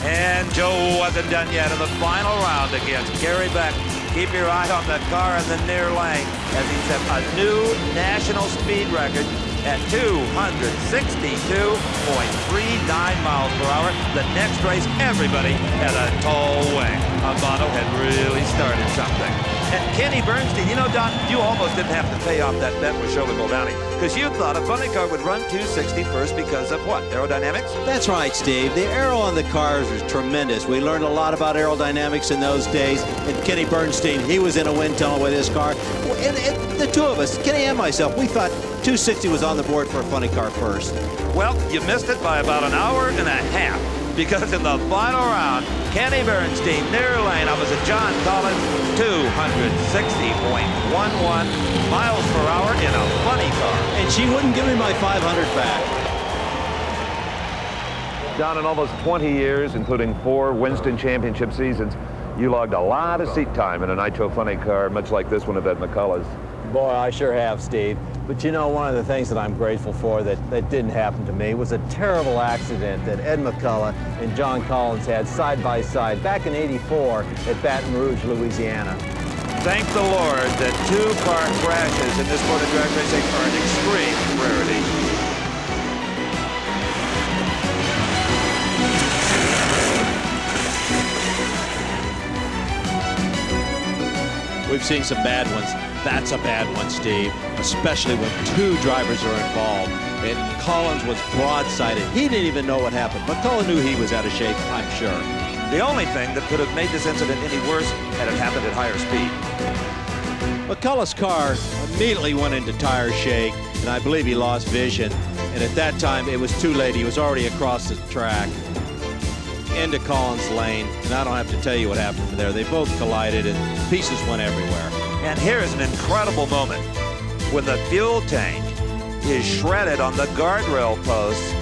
And Joe wasn't done yet in the final round against Gary Beck. Keep your eye on the car in the near lane as he set a new national speed record at 262.39 miles per hour. The next race, everybody had a tall wing. Amato had really started something. And Kenny Bernstein, you know, Don, you almost didn't have to pay off that bet with Shirley Muldowney because you thought a funny car would run 260 first because of what? Aerodynamics? That's right, Steve. The aero on the cars was tremendous. We learned a lot about aerodynamics in those days. And Kenny Bernstein, he was in a wind tunnel with his car. And the two of us, Kenny and myself, we thought 260 was on the board for a funny car first. Well, you missed it by about an hour and a half because in the final round, Kenny Bernstein, near lane opposite John Collins, 260.11 miles per hour in a funny car. And she wouldn't give me my 500 back. Don, in almost 20 years, including 4 Winston Championship seasons, you logged a lot of seat time in a Nitro funny car, much like this one at McCullough's. Boy, I sure have, Steve. But you know, one of the things that I'm grateful for that didn't happen to me was a terrible accident that Ed McCullough and John Collins had side by side back in '84 at Baton Rouge, Louisiana. Thank the Lord that 2-car crashes in this sport of drag racing are an extreme rarity. We've seen some bad ones. That's a bad one, Steve, especially when 2 drivers are involved. And Collins was broadsided. He didn't even know what happened. McCullough knew he was out of shape, I'm sure. The only thing that could have made this incident any worse had it happened at higher speed. McCullough's car immediately went into tire shake, and I believe he lost vision. And at that time, it was too late. He was already across the track into Collins' lane, and I don't have to tell you what happened from there. They both collided, and pieces went everywhere. And here's an incredible moment when the fuel tank is shredded on the guardrail posts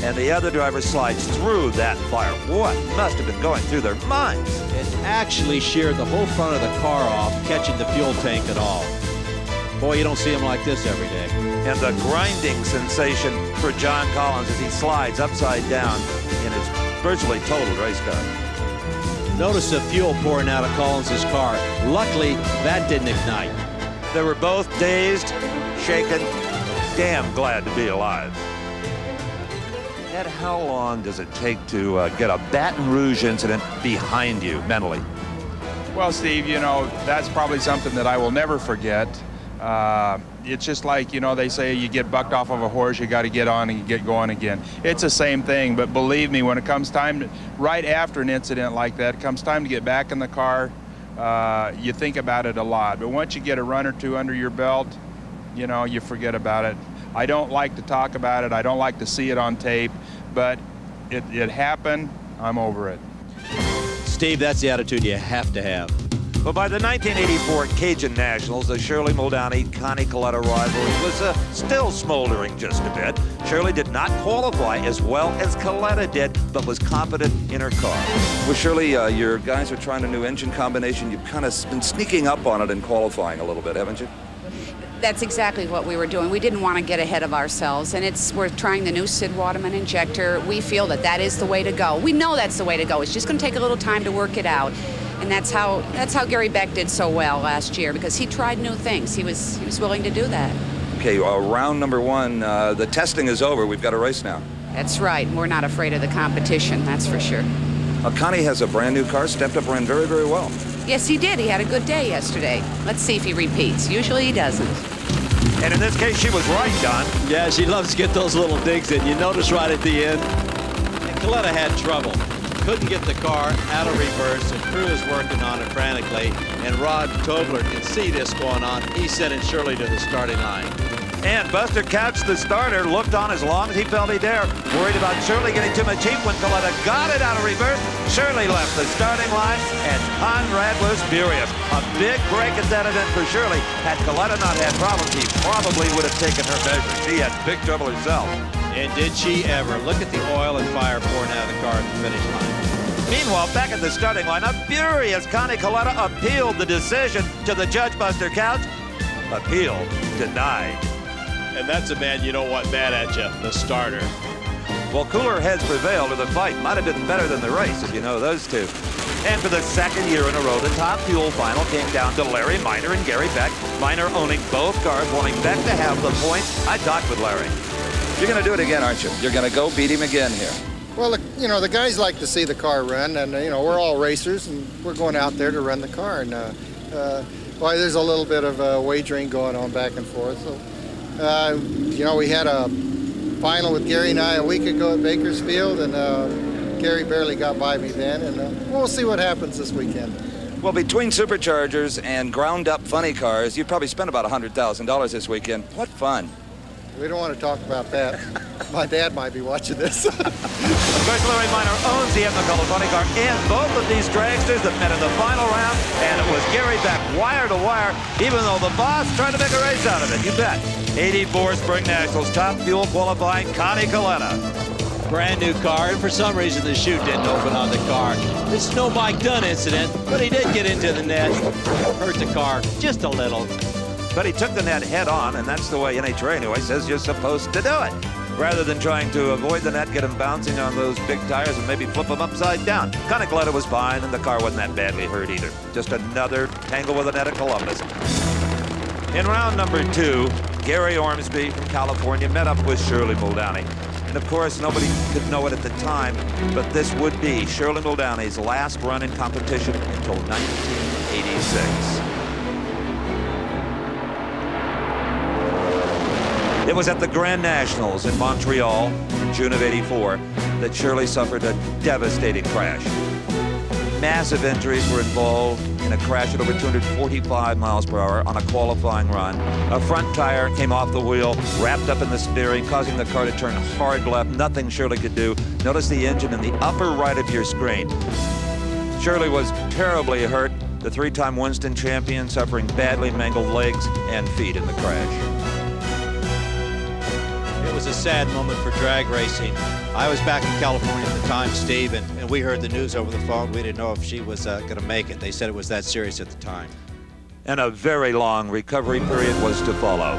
and the other driver slides through that fire. What must have been going through their minds? It actually sheared the whole front of the car off, catching the fuel tank at all. Boy, you don't see him like this every day. And the grinding sensation for John Collins as he slides upside down in his virtually totaled race car. Notice the fuel pouring out of Collins' car. Luckily, that didn't ignite. They were both dazed, shaken, damn glad to be alive. Ed, how long does it take to get a Baton Rouge incident behind you mentally? Well, Steve, you know, that's probably something that I will never forget. It's just like, you know, they say you get bucked off of a horse, you got to get on and get going again. It's the same thing, but believe me, when it comes time to, right after an incident like that, it comes time to get back in the car, you think about it a lot. But once you get a run or two under your belt, you know, you forget about it. I don't like to talk about it. I don't like to see it on tape, but it happened. I'm over it. Steve, that's the attitude you have to have. Well, by the 1984 Cajun Nationals, the Shirley Muldowney-Connie Kalitta rivalry was still smoldering just a bit. Shirley did not qualify as well as Kalitta did, but was confident in her car. Well, Shirley, your guys are trying a new engine combination. You've kind of been sneaking up on it in qualifying a little bit, haven't you? That's exactly what we were doing. We didn't want to get ahead of ourselves, and we're trying the new Sid Waterman injector. We feel that is the way to go. We know that's the way to go. It's just going to take a little time to work it out. And that's how Gary Beck did so well last year, because he tried new things. He was willing to do that. Okay, round number 1, the testing is over. We've got a race now. That's right. We're not afraid of the competition, that's for sure. Connie has a brand new car, stepped up, ran very, very well. Yes, he did. He had a good day yesterday. Let's see if he repeats. Usually he doesn't. And in this case, she was right, Don. Yeah, she loves to get those little digs in. You notice right at the end, and Kalitta had trouble. Couldn't get the car out of reverse, and crew is working on it frantically, and Rod Tobler can see this going on. He's sending Shirley to the starting line. And Buster Couch, the starter, looked on as long as he felt he dared. Worried about Shirley getting too much heat when Kalitta got it out of reverse. Shirley left the starting line, and Conrad was furious. A big break at that event for Shirley. Had Kalitta not had problems, he probably would have taken her measure. She had big trouble herself. And did she ever. Look at the oil and fire pouring out of the car at the finish line. Meanwhile, back at the starting line, a furious Connie Kalitta appealed the decision to the judge, Buster Couch. Appeal denied. And that's a man you don't want mad at you, the starter. Well, cooler heads prevailed, or the fight might have been better than the race, if you know those two. And for the second year in a row, the top fuel final came down to Larry Minor and Gary Beck. Minor owning both cars, wanting Beck to have the points. I talked with Larry. You're going to do it again, aren't you? You're going to go beat him again here. Well, you know, the guys like to see the car run, and, you know, we're all racers, and we're going out there to run the car. And Well, there's a little bit of wagering going on back and forth. So, you know, we had a final with Gary and I a week ago at Bakersfield, and Gary barely got by me then, and we'll see what happens this weekend. Well, between superchargers and ground-up funny cars, you probably spent about $100,000 this weekend. What fun. We don't want to talk about that. My dad might be watching this. Of course, Larry Minor owns the Etna-Color funny car in both of these dragsters that met in the final round, and it was Gary Beck wire to wire, even though the boss tried to make a race out of it. You bet. 84 Spring Nationals, top fuel qualifying, Connie Coletta. Brand new car, and for some reason the chute didn't open on the car. This is no Mike Dunn incident, but he did get into the net, hurt the car just a little. But he took the net head on, and that's the way NHRA anyway says you're supposed to do it. Rather than trying to avoid the net, get him bouncing on those big tires and maybe flip him upside down. Connie Coletta was fine, and the car wasn't that badly hurt either. Just another tangle with the net at Columbus. In round number 2, Gary Ormsby from California met up with Shirley Muldowney. And of course, nobody could know it at the time, but this would be Shirley Muldowney's last run in competition until 1986. It was at the Grand Nationals in Montreal in June of '84 that Shirley suffered a devastating crash. Massive injuries were involved in a crash at over 245 miles per hour on a qualifying run. A front tire came off the wheel, wrapped up in the steering, causing the car to turn hard left. Nothing Shirley could do. Notice the engine in the upper right of your screen. Shirley was terribly hurt, the 3-time Winston champion, suffering badly mangled legs and feet in the crash. It was a sad moment for drag racing. I was back in California at the time, Steve, and we heard the news over the phone. We didn't know if she was going to make it. They said it was that serious at the time. And a very long recovery period was to follow.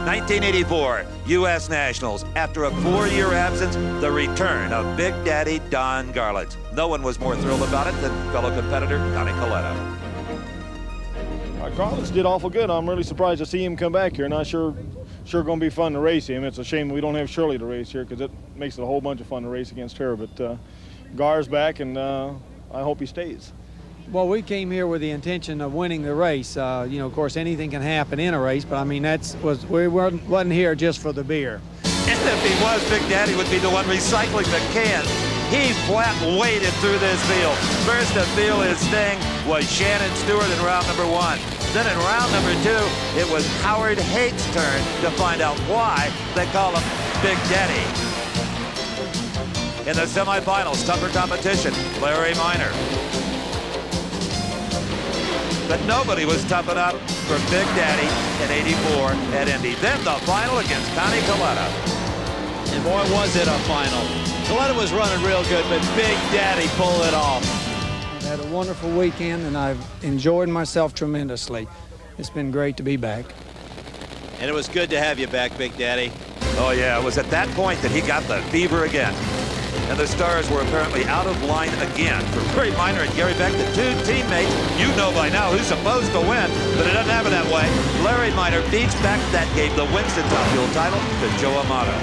1984, U.S. Nationals. After a 4-year absence, the return of Big Daddy Don Garlits. No one was more thrilled about it than fellow competitor Connie Coletta. Garlits did awful good. I'm really surprised to see him come back here. Not sure going to be fun to race him. It's a shame we don't have Shirley to race here because it makes it a whole bunch of fun to race against her. But Gar's back, and I hope he stays. Well, we came here with the intention of winning the race. You know, of course, anything can happen in a race, but I mean, we wasn't here just for the beer. And if he was, Big Daddy would be the one recycling the cans. He flat waded through this field. First to feel his sting was Shannon Stewart in round number 1. Then in round number 2, it was Howard Haight's turn to find out why they call him Big Daddy. In the semifinals, tougher competition, Larry Minor. But nobody was tough enough for Big Daddy in '84 at Indy. Then the final against Connie Coletta. And boy, was it a final. Coletta was running real good, but Big Daddy pulled it off. I've had a wonderful weekend, and I've enjoyed myself tremendously. It's been great to be back. And it was good to have you back, Big Daddy. Oh, yeah, it was at that point that he got the fever again. And the stars were apparently out of line again. For Larry Minor and Gary Beck, the 2 teammates, you know by now who's supposed to win, but it doesn't happen that way. Larry Minor beats Beck. That gave the Winston Top Fuel title to Joe Amato.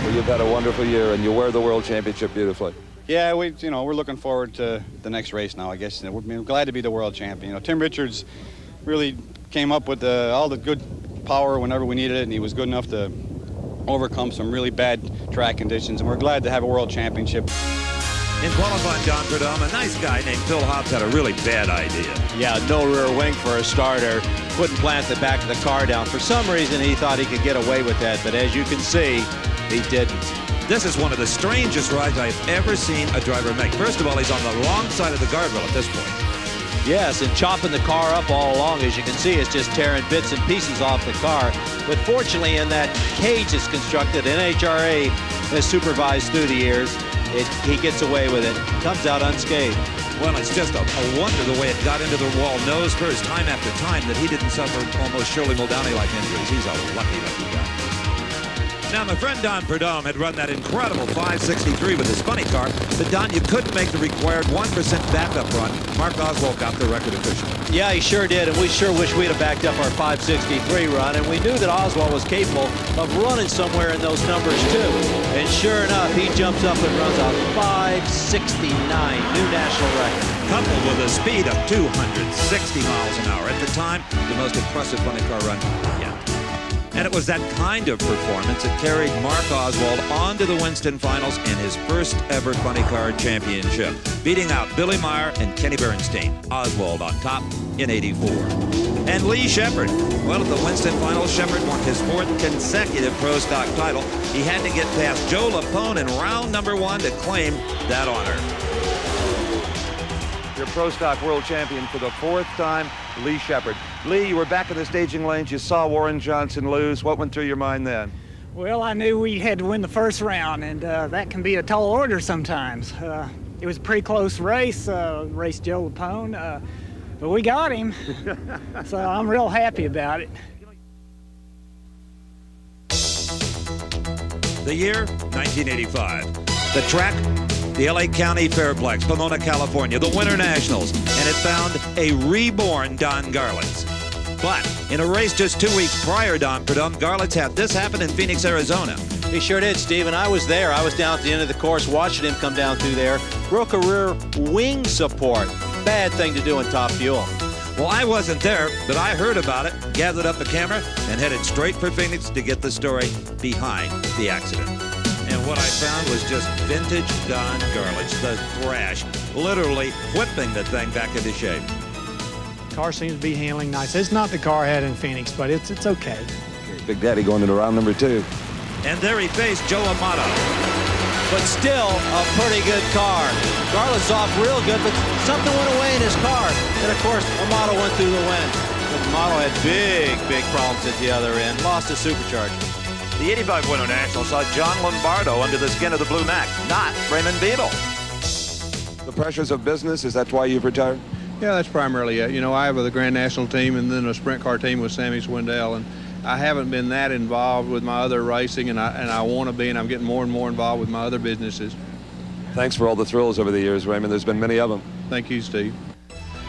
Well, you've had a wonderful year, and you wear the World Championship beautifully. Yeah, we're looking forward to the next race now, I guess. We're glad to be the world champion. You know, Tim Richards really came up with all the good power whenever we needed it, and he was good enough to overcome some really bad track conditions, and we're glad to have a world championship. In qualifying, Don Prudhomme, a nice guy named Phil Hobbs had a really bad idea. Yeah, no rear wing for a starter. Couldn't plant the back of the car down. For some reason, he thought he could get away with that, but as you can see, he didn't. This is one of the strangest rides I've ever seen a driver make. First of all, he's on the wrong side of the guardrail at this point. Yes, and chopping the car up all along. As you can see, it's just tearing bits and pieces off the car. But fortunately, in that cage that's constructed, NHRA has supervised through the years. He gets away with it, comes out unscathed. Well, it's just a wonder the way it got into the wall nose first, time after time, that he didn't suffer almost Shirley Muldowney-like injuries. He's a lucky guy. Now, my friend Don Prudhomme had run that incredible 563 with his funny car, but Don, you couldn't make the required 1% backup run. Mark Oswald got the record officially. Yeah, he sure did, and we sure wish we'd have backed up our 563 run, and we knew that Oswald was capable of running somewhere in those numbers, too. And sure enough, he jumps up and runs a 569, new national record. coupled with a speed of 260 miles an hour. At the time, the most impressive funny car run yet. And it was that kind of performance that carried Mark Oswald on to the Winston Finals in his first ever funny car championship, beating out Billy Meyer and Kenny Bernstein. Oswald on top in '84. And Lee Shepherd. Well, at the Winston Finals, Shepherd won his 4th consecutive Pro Stock title. He had to get past Joe Lapone in round number 1 to claim that honor. Your Pro Stock world champion for the 4th time, Lee Shepherd. Lee, you were back in the staging lanes. You saw Warren Johnson lose. What went through your mind then? Well, I knew we had to win the first round, and that can be a tall order sometimes. It was a pretty close race, raced Joe Lapone, but we got him, so I'm real happy about it. The year, 1985. The track, the LA County Fairplex, Pomona, California, the Winter Nationals, and it found a reborn Don Garlits. But in a race just 2 weeks prior, Don Prudhomme, Garlits had this happen in Phoenix, Arizona. He sure did, Steve, and I was there. I was down at the end of the course watching him come down through there. Broke a rear wing support. Bad thing to do in Top Fuel. Well, I wasn't there, but I heard about it, gathered up a camera, and headed straight for Phoenix to get the story behind the accident. And what I found was just vintage Don Garlits, the thrash, literally whipping the thing back into shape. Car seems to be handling nice. It's not the car I had in Phoenix, but it's okay. Big Daddy going into round number 2. And there he faced Joe Amato. But still a pretty good car. Garlits off real good, but something went away in his car. And of course, Amato went through the wind. But Amato had big problems at the other end. Lost his supercharger. The '85 Winter National saw John Lombardo under the skin of the Blue Max, not Raymond Beadle. The pressures of business, is that why you've retired? Yeah, that's primarily it. You know, I have the Grand National team and then a sprint car team with Sammy Swindell, and I haven't been that involved with my other racing, and I want to be, and I'm getting more and more involved with my other businesses. Thanks for all the thrills over the years, Raymond. There's been many of them. Thank you, Steve.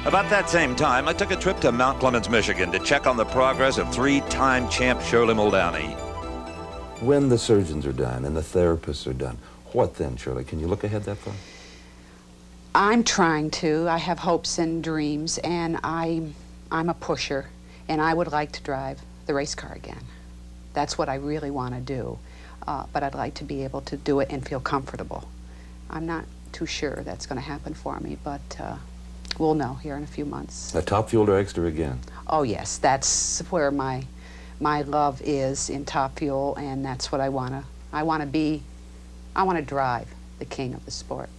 About that same time, I took a trip to Mount Clemens, Michigan to check on the progress of 3-time champ Shirley Muldowney. When the surgeons are done and the therapists are done, what then, Shirley? Can you look ahead that far? I'm trying to. I have hopes and dreams, and I'm a pusher, and I would like to drive the race car again. That's what I really want to do, but I'd like to be able to do it and feel comfortable. I'm not too sure that's going to happen for me, but we'll know here in a few months. A Top Fuel dragster again? Oh yes, that's where my love is, in Top Fuel, and that's what I want to drive the king of the sport.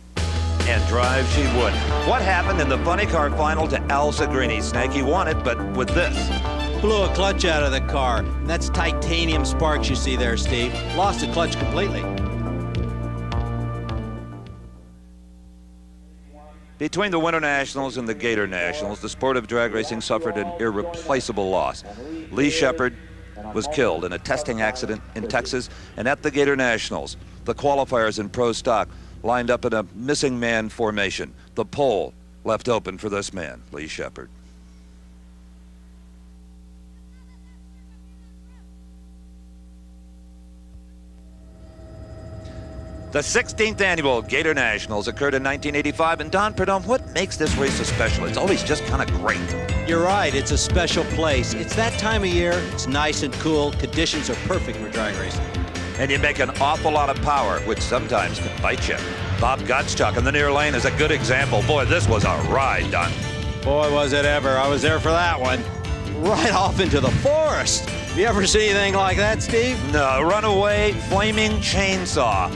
And drive she would. What happened in the funny car final to Al Segrini? Snake, he won it, but with this. Blew a clutch out of the car. And that's titanium sparks you see there, Steve. Lost the clutch completely. Between the Winter Nationals and the Gator Nationals, the sport of drag racing suffered an irreplaceable loss. Lee Shepherd was killed in a testing accident in Texas, and at the Gator Nationals, the qualifiers in Pro Stock lined up in a missing man formation. The pole left open for this man, Lee Shepherd. The 16th annual Gator Nationals occurred in 1985, and Don Prudhomme, what makes this race so special? It's always just kind of great. You're right, it's a special place. It's that time of year, it's nice and cool, conditions are perfect for drag racing. And you make an awful lot of power, which sometimes can bite you. Bob Gottschalk in the near lane is a good example. Boy, this was a ride, Don. Boy, was it ever. I was there for that one. Right off into the forest. Have you ever seen anything like that, Steve? No, runaway, flaming chainsaw.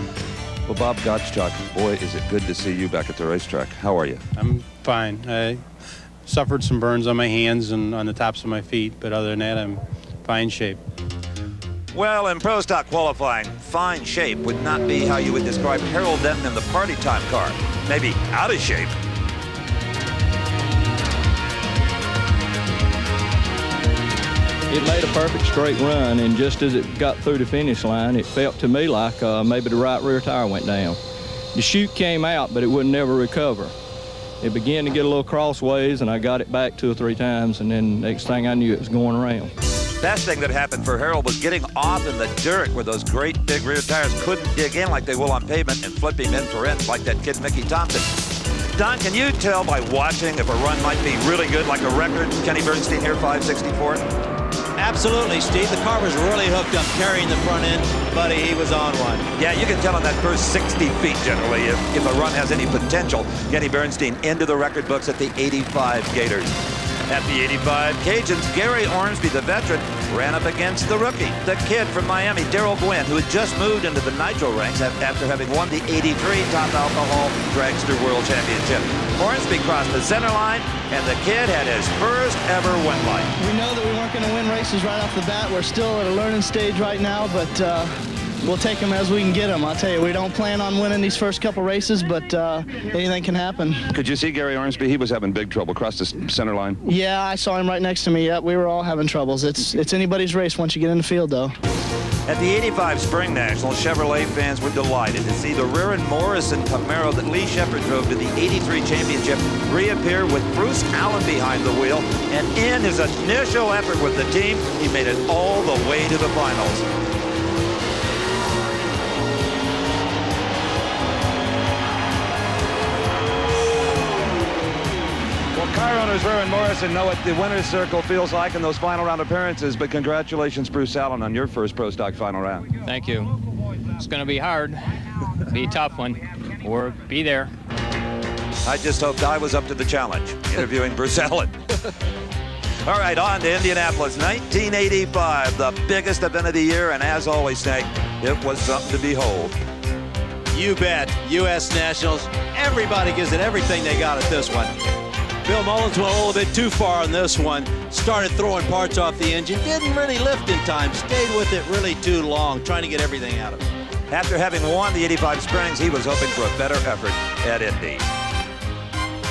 Well, Bob Gottschalk, boy, is it good to see you back at the racetrack. How are you? I'm fine. I suffered some burns on my hands and on the tops of my feet, but other than that, I'm fine shape. Well, in Pro Stock qualifying, fine shape would not be how you would describe Harold Denton in the Party Time car. Maybe out of shape. It made a perfect straight run, and just as it got through the finish line, it felt to me like maybe the right rear tire went down. The chute came out, but it would never recover. It began to get a little crossways, and I got it back 2 or 3 times, and then next thing I knew, it was going around. Best thing that happened for Harold was getting off in the dirt where those great big rear tires couldn't dig in like they will on pavement and flip him in for ends like that kid Mickey Thompson. Don, can you tell by watching if a run might be really good, like a record? Kenny Bernstein here, 564? Absolutely, Steve. The car was really hooked up, carrying the front end. Buddy, he was on one. Yeah, you can tell in that first 60 feet, generally, if a run has any potential. Kenny Bernstein into the record books at the 85 Gators. At the 85 Cajuns, Gary Ormsby, the veteran, ran up against the rookie, the kid from Miami, Darrell Gwynn, who had just moved into the Nitro ranks after having won the 83 Top Alcohol Dragster World Championship. Ormsby crossed the center line, and the kid had his first ever win light. We know that we weren't going to win races right off the bat. We're still at a learning stage right now, but we'll take them as we can get them. I'll tell you, we don't plan on winning these first couple races, but anything can happen. Could you see Gary Ormsby? He was having big trouble across the center line. Yeah, I saw him right next to me. Yep, we were all having troubles. It's anybody's race once you get in the field, though. At the 85 Spring Nationals, Chevrolet fans were delighted to see the Rear-End Morrison Camaro that Lee Shepard drove to the 83 championship reappear with Bruce Allen behind the wheel. And in his initial effort with the team, he made it all the way to the finals. Car owners Rear-End Morrison know what the winner's circle feels like in those final round appearances, but congratulations, Bruce Allen, on your first Pro Stock final round. Thank you. It's going to be hard. Be a tough one. Or be there. I just hoped I was up to the challenge, interviewing Bruce Allen. All right, on to Indianapolis, 1985, the biggest event of the year, and as always, Snake, it was something to behold. You bet. U.S. Nationals. Everybody gives it everything they got at this one. Bill Mullins went a little bit too far on this one. Started throwing parts off the engine. Didn't really lift in time. Stayed with it really too long, trying to get everything out of it. After having won the 85 Springs, he was hoping for a better effort at Indy.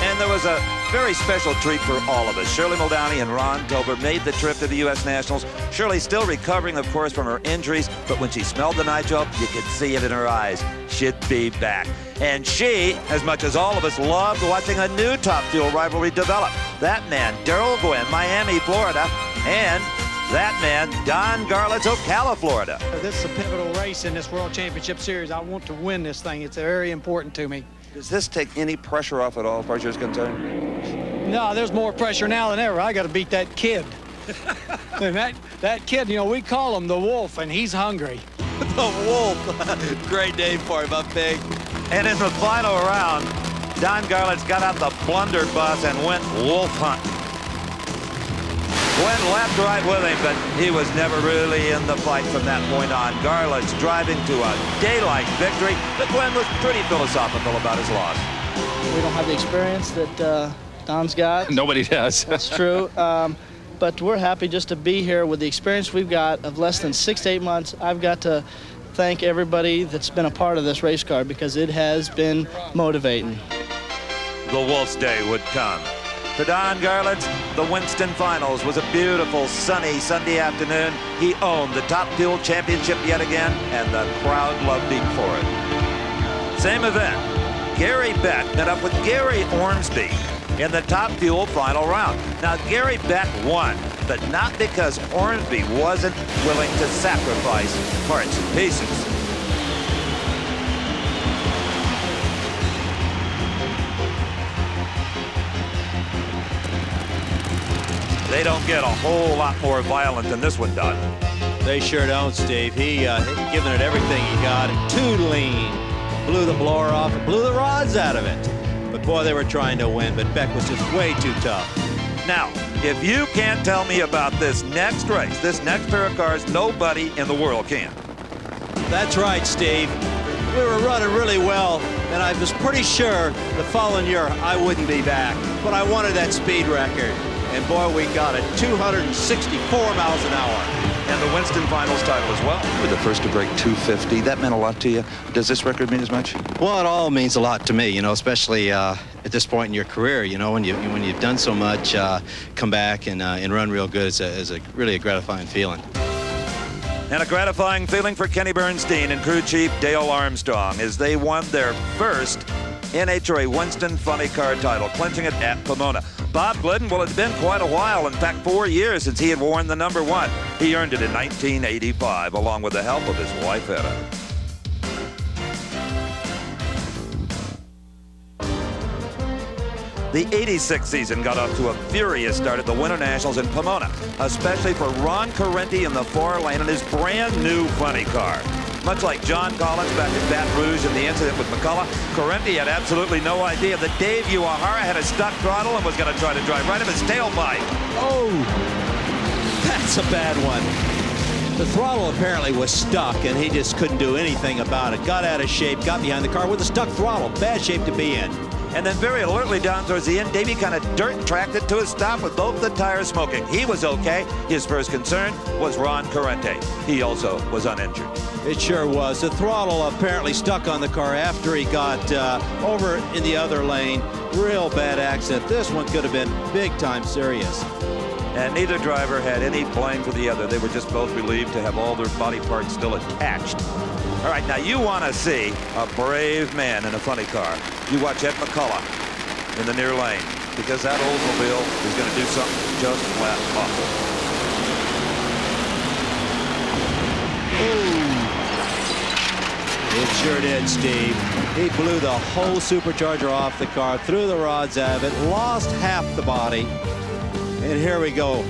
And there was a very special treat for all of us. Shirley Muldowney and Ron Tober made the trip to the U.S. Nationals. Shirley still recovering, of course, from her injuries, but when she smelled the nitro, you could see it in her eyes. She'd be back. And she, as much as all of us, loved watching a new Top Fuel rivalry develop. That man, Darrell Gwynn, Miami, Florida, and that man, Don Garlits, Ocala, Florida. This is a pivotal race in this World Championship Series. I want to win this thing. It's very important to me. Does this take any pressure off at all, as far as you're concerned? No, there's more pressure now than ever. I got to beat that kid. And that kid, you know, we call him the Wolf, and he's hungry. The Wolf. Great name for him, up big. And in the final round, Don Garlits got out the blunderbuss and went wolf hunt. Went left right with him, but he was never really in the fight from that point on. Garlits driving to a daylight victory, but Glenn was pretty philosophical about his loss. We don't have the experience that Don's got. Nobody does. That's true. But we're happy just to be here with the experience we've got of less than 6 to 8 months. I've got to thank everybody that's been a part of this race car because it has been motivating. The Wolf's Day would come. For Don Garlits, the Winston Finals was a beautiful, sunny Sunday afternoon. He owned the Top Fuel Championship yet again, and the crowd loved him for it. Same event. Gary Beck met up with Gary Ormsby in the Top Fuel final round. Now, Gary Beck won, but not because Ormsby wasn't willing to sacrifice parts and pieces. They don't get a whole lot more violent than this one, Don. They sure don't, Steve. He giving it everything he got. Too lean. Blew the blower off and blew the rods out of it. But boy, they were trying to win, but Beck was just way too tough. Now, if you can't tell me about this next race, this next pair of cars, nobody in the world can. That's right, Steve. We were running really well, and I was pretty sure the following year I wouldn't be back. But I wanted that speed record. And boy, we got it, 264 miles an hour. And the Winston Finals title as well. You were the first to break 250. That meant a lot to you. Does this record mean as much? Well, it all means a lot to me, you know, especially at this point in your career, you know, when you've done so much, come back and run real good is really a gratifying feeling. And a gratifying feeling for Kenny Bernstein and crew chief Dale Armstrong as they won their first NHRA Winston Funny Car title, clinching it at Pomona. Bob Glidden, well, it's been quite a while, in fact 4 years since he had worn the number 1. He earned it in 1985 along with the help of his wife Etta. The '86 season got off to a furious start at the Winter Nationals in Pomona, especially for Ron Corrente in the far lane in his brand new funny car. Much like John Collins back in Baton Rouge in the incident with McCullough, Corrente had absolutely no idea that Dave Uehara had a stuck throttle and was going to try to drive right up his tailpipe. Oh, that's a bad one. The throttle apparently was stuck, and he just couldn't do anything about it. Got out of shape, got behind the car with a stuck throttle. Bad shape to be in. And then very alertly down towards the end, Davey kind of dirt tracked it to a stop with both the tires smoking. He was okay. His first concern was Ron Corrente. He also was uninjured. It sure was. The throttle apparently stuck on the car after he got over in the other lane. Real bad accident. This one could have been big time serious. And neither driver had any blame for the other. They were just both relieved to have all their body parts still attached. All right, now you want to see a brave man in a funny car. You watch Ed McCullough in the near lane, because that Oldsmobile is going to do something just flat awful. It sure did, Steve. He blew the whole supercharger off the car, threw the rods out of it, lost half the body. And here we go.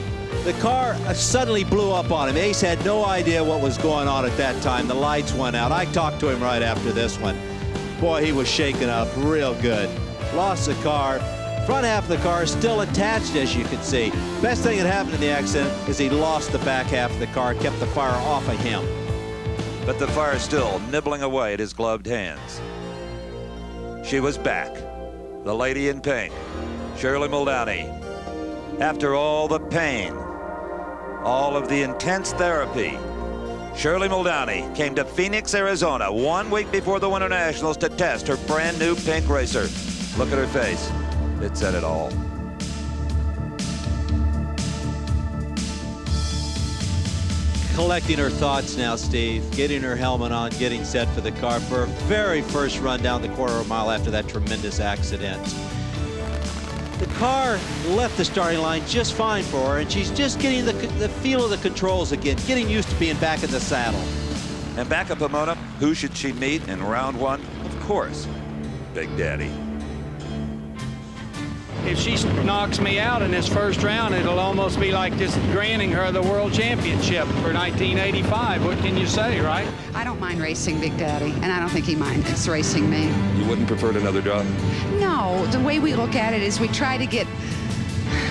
The car suddenly blew up on him. Ace had no idea what was going on at that time. The lights went out. I talked to him right after this one. Boy, he was shaken up real good. Lost the car. Front half of the car is still attached, as you can see. Best thing that happened in the accident is he lost the back half of the car, kept the fire off of him. But the fire still nibbling away at his gloved hands. She was back. The lady in pink, Shirley Muldowney. After all the pain, all of the intense therapy, Shirley Muldowney came to Phoenix, Arizona 1 week before the Winter Nationals to test her brand new pink racer. Look at her face. It said it all. Collecting her thoughts now, Steve. Getting her helmet on, getting set for the car for her very first run down the quarter of a mile after that tremendous accident. The car left the starting line just fine for her, and she's just getting the feel of the controls again, getting used to being back in the saddle. And back at Pomona, who should she meet in round one? Of course, Big Daddy. If she knocks me out in this first round, it'll almost be like just granting her the world championship for 1985. What can you say, right? I don't mind racing Big Daddy, and I don't think he minds racing me. You wouldn't prefer another job? No, the way we look at it is we try to get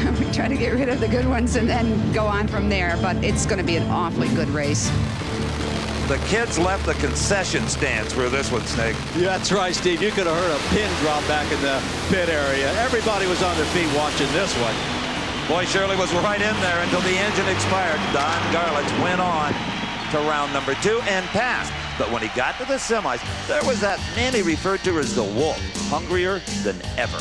rid of the good ones and then go on from there, but it's going to be an awfully good race. The kids left the concession stands for this one, Snake. Yeah, that's right, Steve. You could have heard a pin drop back in the pit area. Everybody was on their feet watching this one. Boy, Shirley was right in there until the engine expired. Don Garlits went on to round number 2 and passed. But when he got to the semis, there was that man he referred to as the Wolf, hungrier than ever.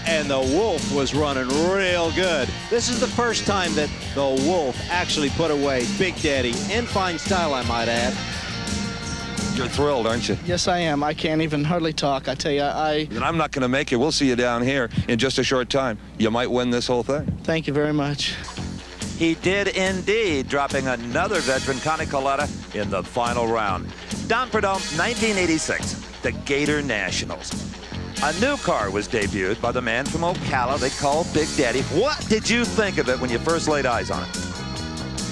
And the Wolf was running real good. This is the first time that the Wolf actually put away Big Daddy in fine style, I might add. You're thrilled, aren't you? Yes, I am. I can't even hardly talk. I tell you, And I'm not going to make you. We'll see you down here in just a short time. You might win this whole thing. Thank you very much. He did indeed, dropping another veteran, Connie Coletta, in the final round. Don Prudhomme, 1986, the Gator Nationals. A new car was debuted by the man from Ocala they call Big Daddy. What did you think of it when you first laid eyes on it?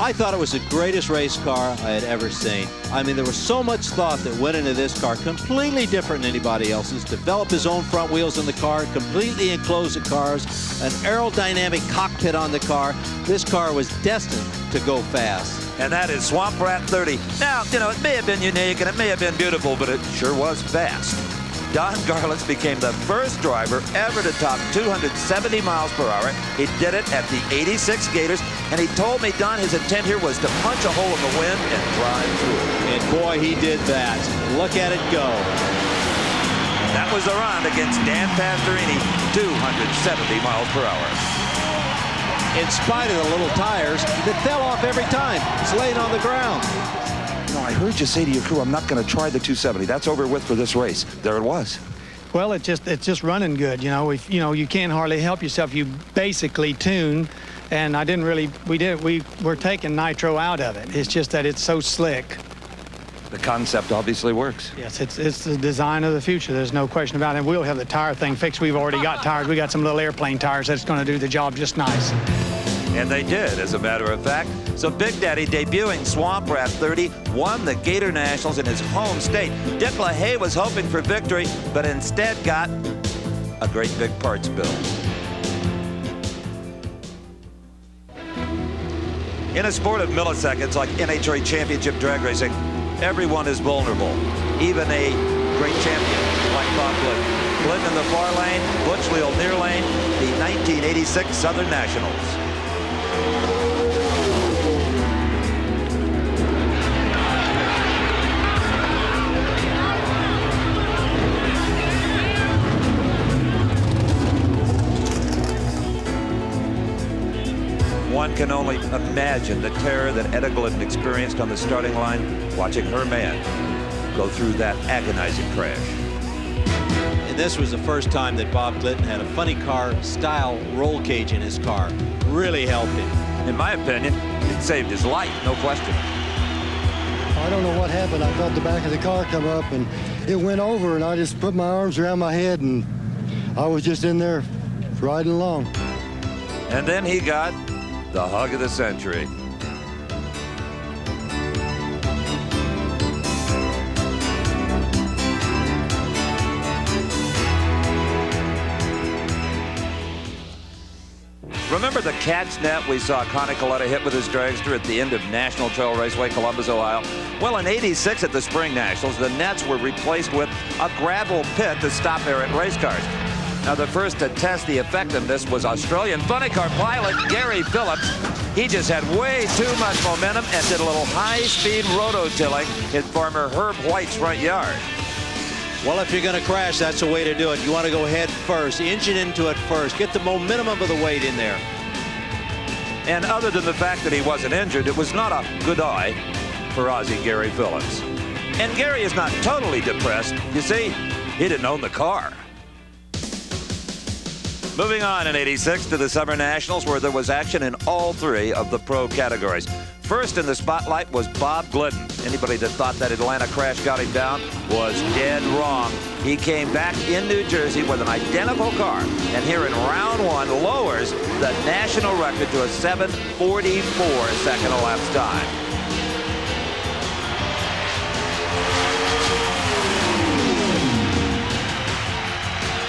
I thought it was the greatest race car I had ever seen. I mean, there was so much thought that went into this car, completely different than anybody else's. Developed his own front wheels in the car, completely enclosed the cars, an aerodynamic cockpit on the car. This car was destined to go fast. And that is Swamp Rat 30. Now, you know, it may have been unique and it may have been beautiful, but it sure was fast. Don Garlits became the first driver ever to top 270 miles per hour. He did it at the '86 Gators, and he told me, Don, his intent here was to punch a hole in the wind and drive through. And boy, he did that. Look at it go. That was the round against Dan Pastorini, 270 miles per hour. In spite of the little tires that fell off every time, it's laying on the ground. No, I heard you say to your crew, I'm not going to try the 270. That's over with for this race. There it was. Well, it's just running good. You know, you can't hardly help yourself. You basically tune, and we're taking nitro out of it. It's just that it's so slick. The concept obviously works. Yes, it's the design of the future. There's no question about it. We'll have the tire thing fixed. We've already got tires. We got some little airplane tires that's going to do the job just nice. And they did, as a matter of fact. So Big Daddy, debuting Swamp Rat 30, won the Gator Nationals in his home state. Dick LaHaye was hoping for victory, but instead got a great big parts bill. In a sport of milliseconds like NHRA Championship drag racing, everyone is vulnerable, even a great champion like Bob Glidden. Glidden in the far lane, Butch Leal near lane, the 1986 Southern Nationals. One can only imagine the terror that Etta Glidden experienced on the starting line, watching her man go through that agonizing crash. And this was the first time that Bob Glidden had a funny car style roll cage in his car. Really helped him. In my opinion, it saved his life, no question. I don't know what happened. I felt the back of the car come up and it went over, and I just put my arms around my head and I was just in there riding along. And then he got the hug of the century. Remember the cat's net we saw Connie Coletta hit with his dragster at the end of National Trail Raceway, Columbus, Ohio? Well, in '86 at the Spring Nationals, the nets were replaced with a gravel pit to stop errant race cars. Now, the first to test the effectiveness was Australian funny car pilot Gary Phillips. He just had way too much momentum and did a little high-speed roto-tilling in farmer Herb White's front yard. Well, if you're going to crash, that's the way to do it. You want to go head first, engine into it first, get the momentum of the weight in there. And other than the fact that he wasn't injured, it was not a good eye for Aussie Gary Phillips. And Gary is not totally depressed. You see, he didn't own the car. Moving on in '86 to the Summer Nationals, where there was action in all three of the pro categories. First in the spotlight was Bob Glidden. Anybody that thought that Atlanta crash got him down was dead wrong. He came back in New Jersey with an identical car, and here in round one lowers the national record to a 7:44 second elapsed time.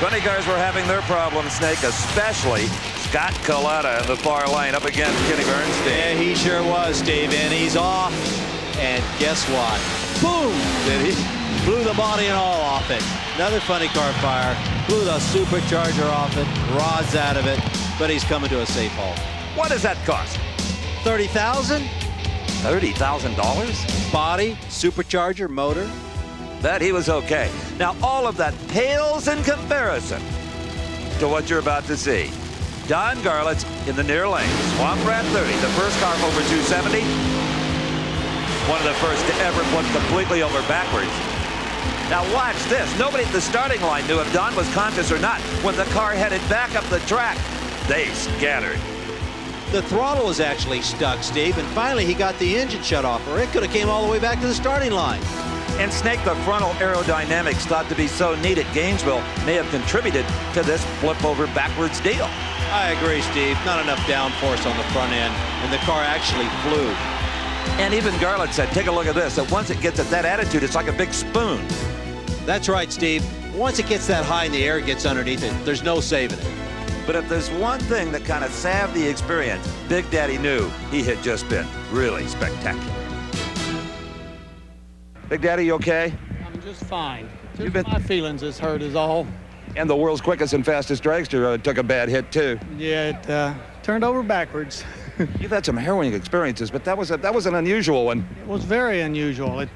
Funny cars were having their problems, Snake, especially Scott Coletta in the far lane up against Kenny Bernstein. Yeah, he sure was, Steve, and he's off. And guess what? Boom! He blew the body and all off it. Another funny car fire. Blew the supercharger off it, rods out of it, but he's coming to a safe halt. What does that cost? $30,000? $30,000? Body, supercharger, motor. That he was okay. Now, all of that pales in comparison to what you're about to see. Don Garlits in the near lane. Swamp Rat 30, the first car over 270. One of the first to ever flip completely over backwards. Now watch this. Nobody at the starting line knew if Don was conscious or not. When the car headed back up the track, they scattered. The throttle was actually stuck, Steve, and finally he got the engine shut off, or it could have came all the way back to the starting line. And Snake, the frontal aerodynamics thought to be so neat at Gainesville may have contributed to this flip over backwards deal. I agree, Steve. Not enough downforce on the front end, and the car actually flew. And even Garlits said, take a look at this, that once it gets at that attitude, it's like a big spoon. That's right, Steve. Once it gets that high in the air, it gets underneath it. There's no saving it. But if there's one thing that kind of salved the experience, Big Daddy knew he had just been really spectacular. Big Daddy, you okay? I'm just fine. My feelings is hurt is all. And the world's quickest and fastest dragster took a bad hit, too. Yeah, it turned over backwards. You've had some harrowing experiences, but that was an unusual one. It was very unusual. It,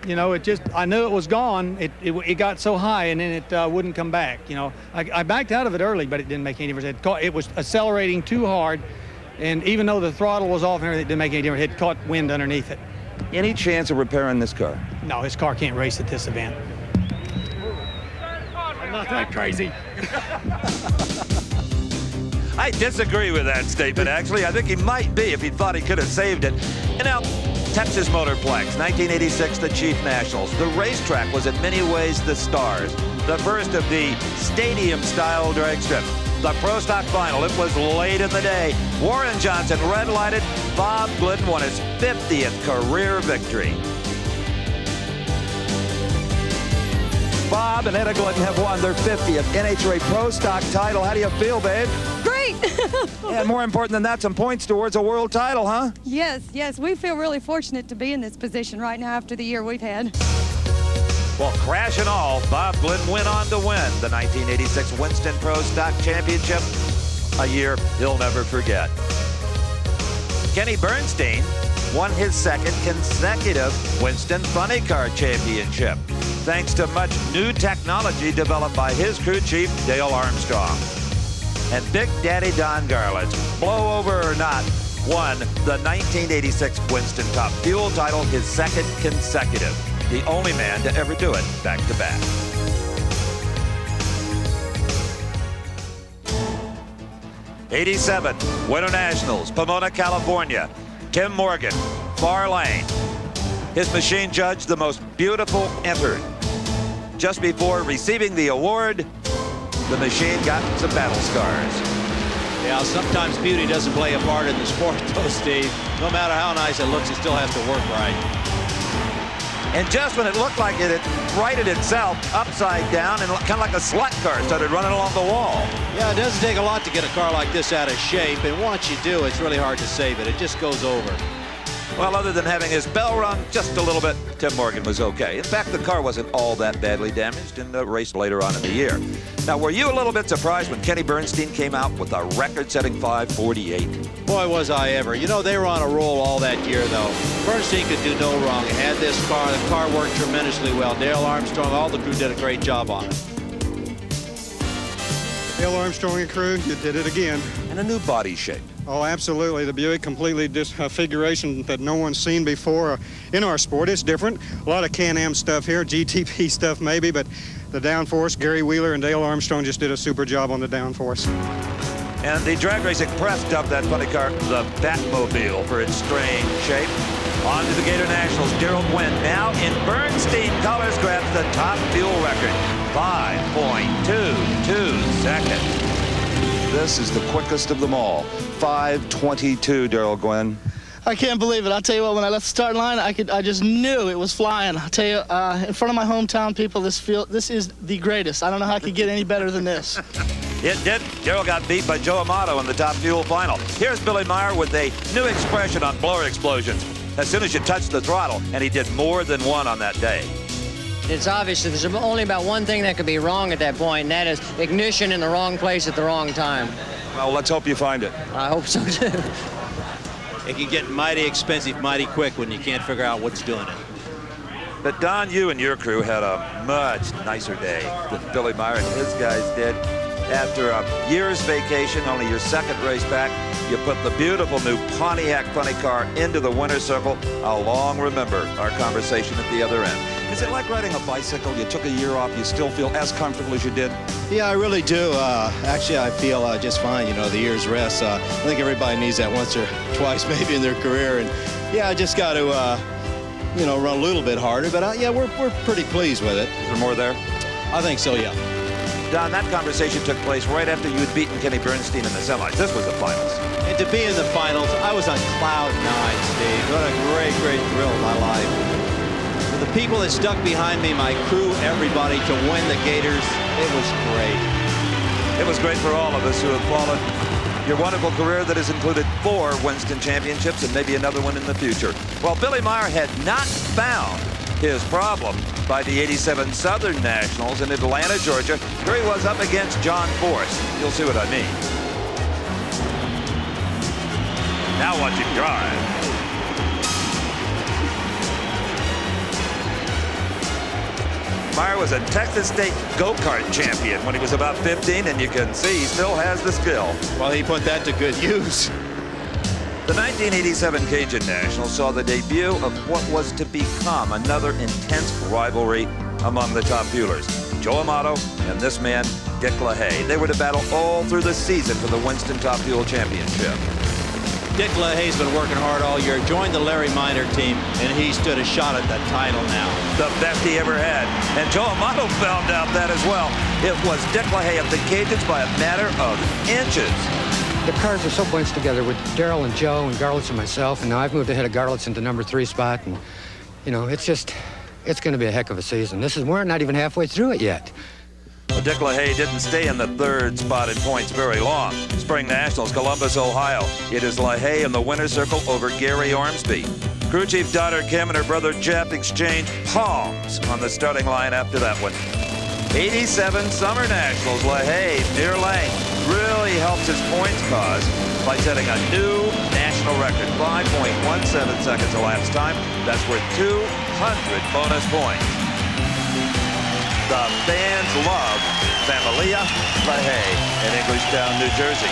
you know, it just, I knew it was gone. It got so high, and then it wouldn't come back. You know, I backed out of it early, but it didn't make any difference. It was accelerating too hard, and even though the throttle was off and everything, it didn't make any difference. It caught wind underneath it. Any chance of repairing this car? No, his car can't race at this event. I'm not that crazy. I disagree with that statement, actually. I think he might be if he thought he could have saved it. And now, Texas Motorplex, 1986, the Chief Nationals. The racetrack was in many ways the stars. The first of the stadium-style drag strip. The Pro Stock Final, it was late in the day. Warren Johnson red-lighted. Bob Glidden won his 50th career victory. Bob and Etta Glidden have won their 50th NHRA Pro Stock title. How do you feel, babe? Great. And more important than that, some points towards a world title, huh? Yes, yes. We feel really fortunate to be in this position right now after the year we've had. Well, crash and all, Bob Glidden went on to win the 1986 Winston Pro Stock Championship, a year he'll never forget. Kenny Bernstein won his second consecutive Winston Funny Car Championship, thanks to much new technology developed by his crew chief, Dale Armstrong. And Big Daddy Don Garland, blow over or not, won the 1986 Winston Top Fuel title, his second consecutive. The only man to ever do it back-to-back. '87 Winter Nationals, Pomona, California. Tim Morgan, far lane. His machine judged the most beautiful entered. Just before receiving the award, the machine got some battle scars. Yeah, sometimes beauty doesn't play a part in the sport, though, Steve. No matter how nice it looks, it still has to work right. And just when it looked like it had righted itself upside down and kind of like a slut car started running along the wall. Yeah, it doesn't take a lot to get a car like this out of shape, and once you do, it's really hard to save it. It just goes over. Well, other than having his bell rung just a little bit, Tim Morgan was okay. In fact, the car wasn't all that badly damaged in the race later on in the year. Now, were you a little bit surprised when Kenny Bernstein came out with a record-setting 5:48? Boy, was I ever. You know, they were on a roll all that year, though. Bernstein could do no wrong. He had this car. The car worked tremendously well. Dale Armstrong, all the crew did a great job on it. Dale Armstrong and crew, you did it again. And a new body shape. Oh, absolutely. The Buick completely disfiguration that no one's seen before in our sport. It's different. A lot of Can-Am stuff here, GTP stuff maybe, but the downforce, Gary Wheeler and Dale Armstrong just did a super job on the downforce. And the drag racing press dubbed that funny car the Batmobile for its strange shape. On to the Gator Nationals. Gerald Gwynn now in Bernstein colors grabs the top fuel record. 5.22 seconds. This is the quickest of them all. 5:22, Darrell Gwynn. I can't believe it. I'll tell you what, when I left the start line, I just knew it was flying. I'll tell you, in front of my hometown people, this is the greatest. I don't know how I could get any better than this. It did. Gerald got beat by Joe Amato in the Top Fuel final. Here's Billy Meyer with a new expression on blower explosions. As soon as you touch the throttle, and he did more than one on that day. It's obvious that there's only about one thing that could be wrong at that point, and that is ignition in the wrong place at the wrong time. Well, let's hope you find it. I hope so, too. It can get mighty expensive mighty quick when you can't figure out what's doing it. But, Don, you and your crew had a much nicer day than Billy Meyer and his guys did. After a year's vacation, only your second race back, you put the beautiful new Pontiac funny car into the winner's circle. I'll long remember our conversation at the other end. Is it like riding a bicycle? You took a year off, you still feel as comfortable as you did? Yeah, I really do. Actually, I feel just fine, you know, the year's rest. I think everybody needs that once or twice maybe in their career. And yeah, I just got to, you know, run a little bit harder. But yeah, we're pretty pleased with it. Is there more there? I think so, yeah. Don, that conversation took place right after you had beaten Kenny Bernstein in the semis. This was the finals. And to be in the finals, I was on cloud nine, Steve. What a great, great thrill of my life. For the people that stuck behind me, my crew, everybody, to win the Gators, it was great. It was great for all of us who have followed your wonderful career that has included 4 Winston championships and maybe another one in the future. Well, Billy Meyer had not found his problem by the '87 Southern Nationals in Atlanta, Georgia. Here he was up against John Force. You'll see what I mean. Now watch him drive. Meyer was a Texas State go-kart champion when he was about 15, and you can see he still has the skill. Well, he put that to good use. The 1987 Cajun Nationals saw the debut of what was to become another intense rivalry among the top fuelers. Joe Amato and this man, Dick LaHaye. They were to battle all through the season for the Winston Top Fuel Championship. Dick LaHaye's been working hard all year, joined the Larry Minor team, and he stood a shot at that title now. The best he ever had. And Joe Amato found out that as well. It was Dick LaHaye up the Cajuns by a matter of inches. The cars are so bunched together with Darrell and Joe and Garlits and myself, and now I've moved ahead of Garlits into number 3 spot, and, you know, it's going to be a heck of a season. We're not even halfway through it yet. Well, Dick LaHaye didn't stay in the 3rd spot in points very long. Spring Nationals, Columbus, Ohio. It is LaHaye in the winner's circle over Gary Ormsby. Crew chief daughter Kim and her brother Jeff exchange palms on the starting line after that one. 87 Summer Nationals, LaHaye, near lane, really helps his points cause by setting a new national record, 5.17 seconds elapsed time. That's worth 200 bonus points. The fans love Familia LaHaye in Englishtown, New Jersey.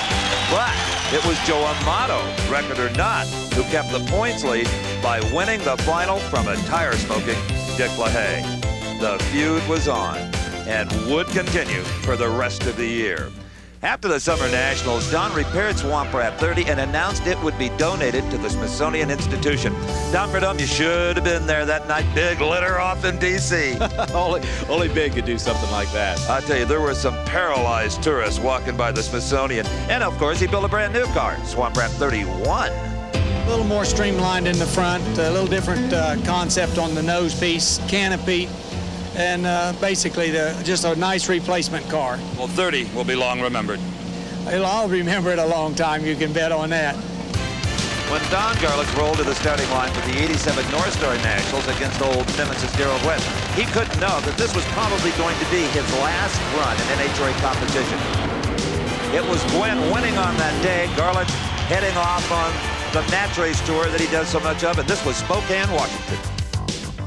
But it was Joe Amato, record or not, who kept the points lead by winning the final from a tire-smoking Dick LaHaye. The feud was on and would continue for the rest of the year. After the Summer Nationals, Don repaired Swamp Rat 30 and announced it would be donated to the Smithsonian Institution. Don Prudhomme, you should have been there that night. Big litter off in D.C. only Big could do something like that. I tell you, there were some paralyzed tourists walking by the Smithsonian. And, of course, he built a brand new car, Swamp Rat 31. A little more streamlined in the front, a little different concept on the nose piece, canopy, and basically just a nice replacement car. Well, 30 will be long remembered. I'll remember it a long time, you can bet on that. When Don Garlits rolled to the starting line for the 87 North Star Nationals against old Nemesis Gerald West, he couldn't know that this was probably going to be his last run in NHRA competition. It was Gwen winning on that day, Garlits heading off on the Nats Race Tour that he does so much of, and this was Spokane, Washington.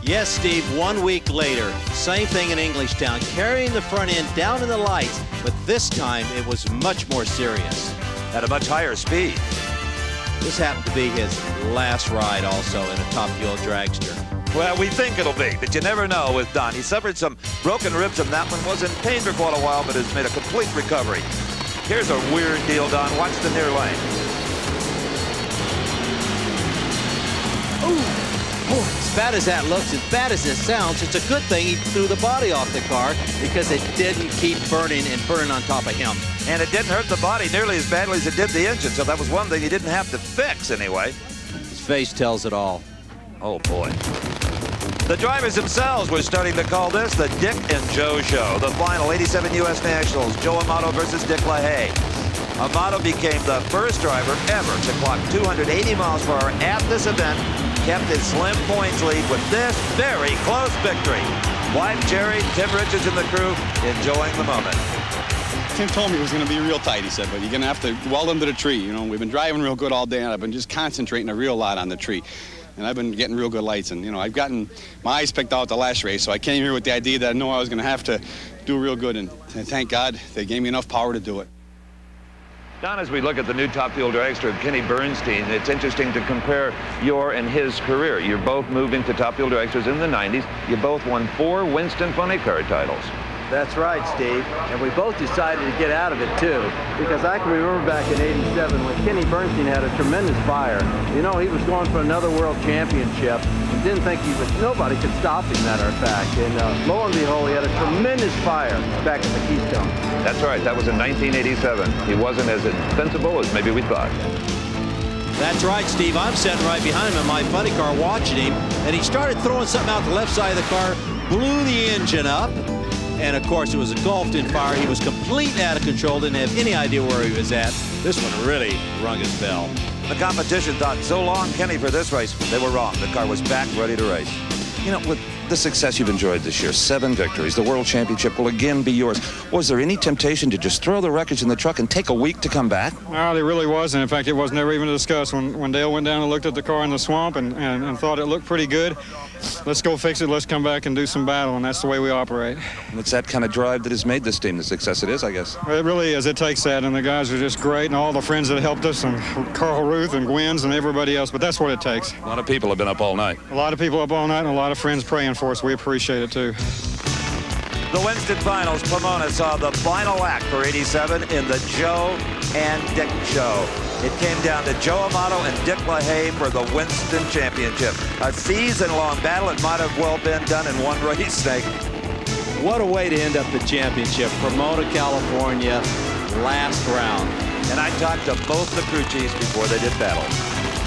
Yes, Steve, 1 week later, same thing in Englishtown, carrying the front end down in the lights, but this time it was much more serious. At a much higher speed. This happened to be his last ride also in a Top Fuel dragster. Well, we think it'll be, but you never know with Don. He suffered some broken ribs and that one was in pain for quite a while, but has made a complete recovery. Here's a weird deal, Don. Watch the near lane. Ooh. As bad as that looks, as bad as it sounds, it's a good thing he threw the body off the car because it didn't keep burning and burning on top of him. And it didn't hurt the body nearly as badly as it did the engine, so that was one thing he didn't have to fix anyway. His face tells it all. Oh, boy. The drivers themselves were starting to call this the Dick and Joe Show. The final 87 U.S. Nationals, Joe Amato versus Dick LaHaye. Amato became the first driver ever to clock 280 miles per hour at this event, kept his slim points lead with this very close victory. Wife Jerry, Tim Richards and the crew enjoying the moment. Tim told me it was going to be real tight, he said, but you're going to have to weld them to the tree. You know, we've been driving real good all day, and I've been just concentrating a real lot on the tree. And I've been getting real good lights, and, you know, I've gotten my eyes picked out the last race, so I came here with the idea that I know I was going to have to do real good, and thank God they gave me enough power to do it. Don, as we look at the new Top Fuel dragster of Kenny Bernstein, it's interesting to compare your and his career. You're both moving to Top Fuel dragsters in the 90s. You both won 4 Winston Funny Car titles. That's right, Steve. And we both decided to get out of it, too. Because I can remember back in '87 when Kenny Bernstein had a tremendous fire. You know, he was going for another world championship and didn't think nobody could stop him, matter of fact. And lo and behold, he had a tremendous fire back in the Keystone. That's right. That was in 1987. He wasn't as invincible as maybe we thought. That's right, Steve. I'm sitting right behind him in my funny car watching him, and he started throwing something out the left side of the car, blew the engine up, and of course it was engulfed in fire. He was completely out of control, didn't have any idea where he was at. This one really rung his bell. The competition thought so long, Kenny, for this race. They were wrong. The car was back ready to race. You know, with the success you've enjoyed this year, 7 victories, the World Championship will again be yours. Was there any temptation to just throw the wreckage in the truck and take a week to come back? No, there really wasn't. In fact, it was never even discussed. When Dale went down and looked at the car in the swamp and thought it looked pretty good, let's go fix it, let's come back and do some battle, and that's the way we operate. And it's that kind of drive that has made this team the success it is, I guess. It really is. It takes that, and the guys are just great, and all the friends that helped us, and Carl Ruth and Gwynn's and everybody else, but that's what it takes. A lot of people have been up all night. A lot of people up all night, and a lot of friends praying for us. We appreciate it, too. The Winston Finals, Pomona saw the final act for '87 in the Joe and Dick Show. It came down to Joe Amato and Dick LaHaye for the Winston Championship. A season-long battle. It might have well been done in one race, Snake. What a way to end up the championship. Pomona, California, last round. And I talked to both the crew chiefs before they did battle.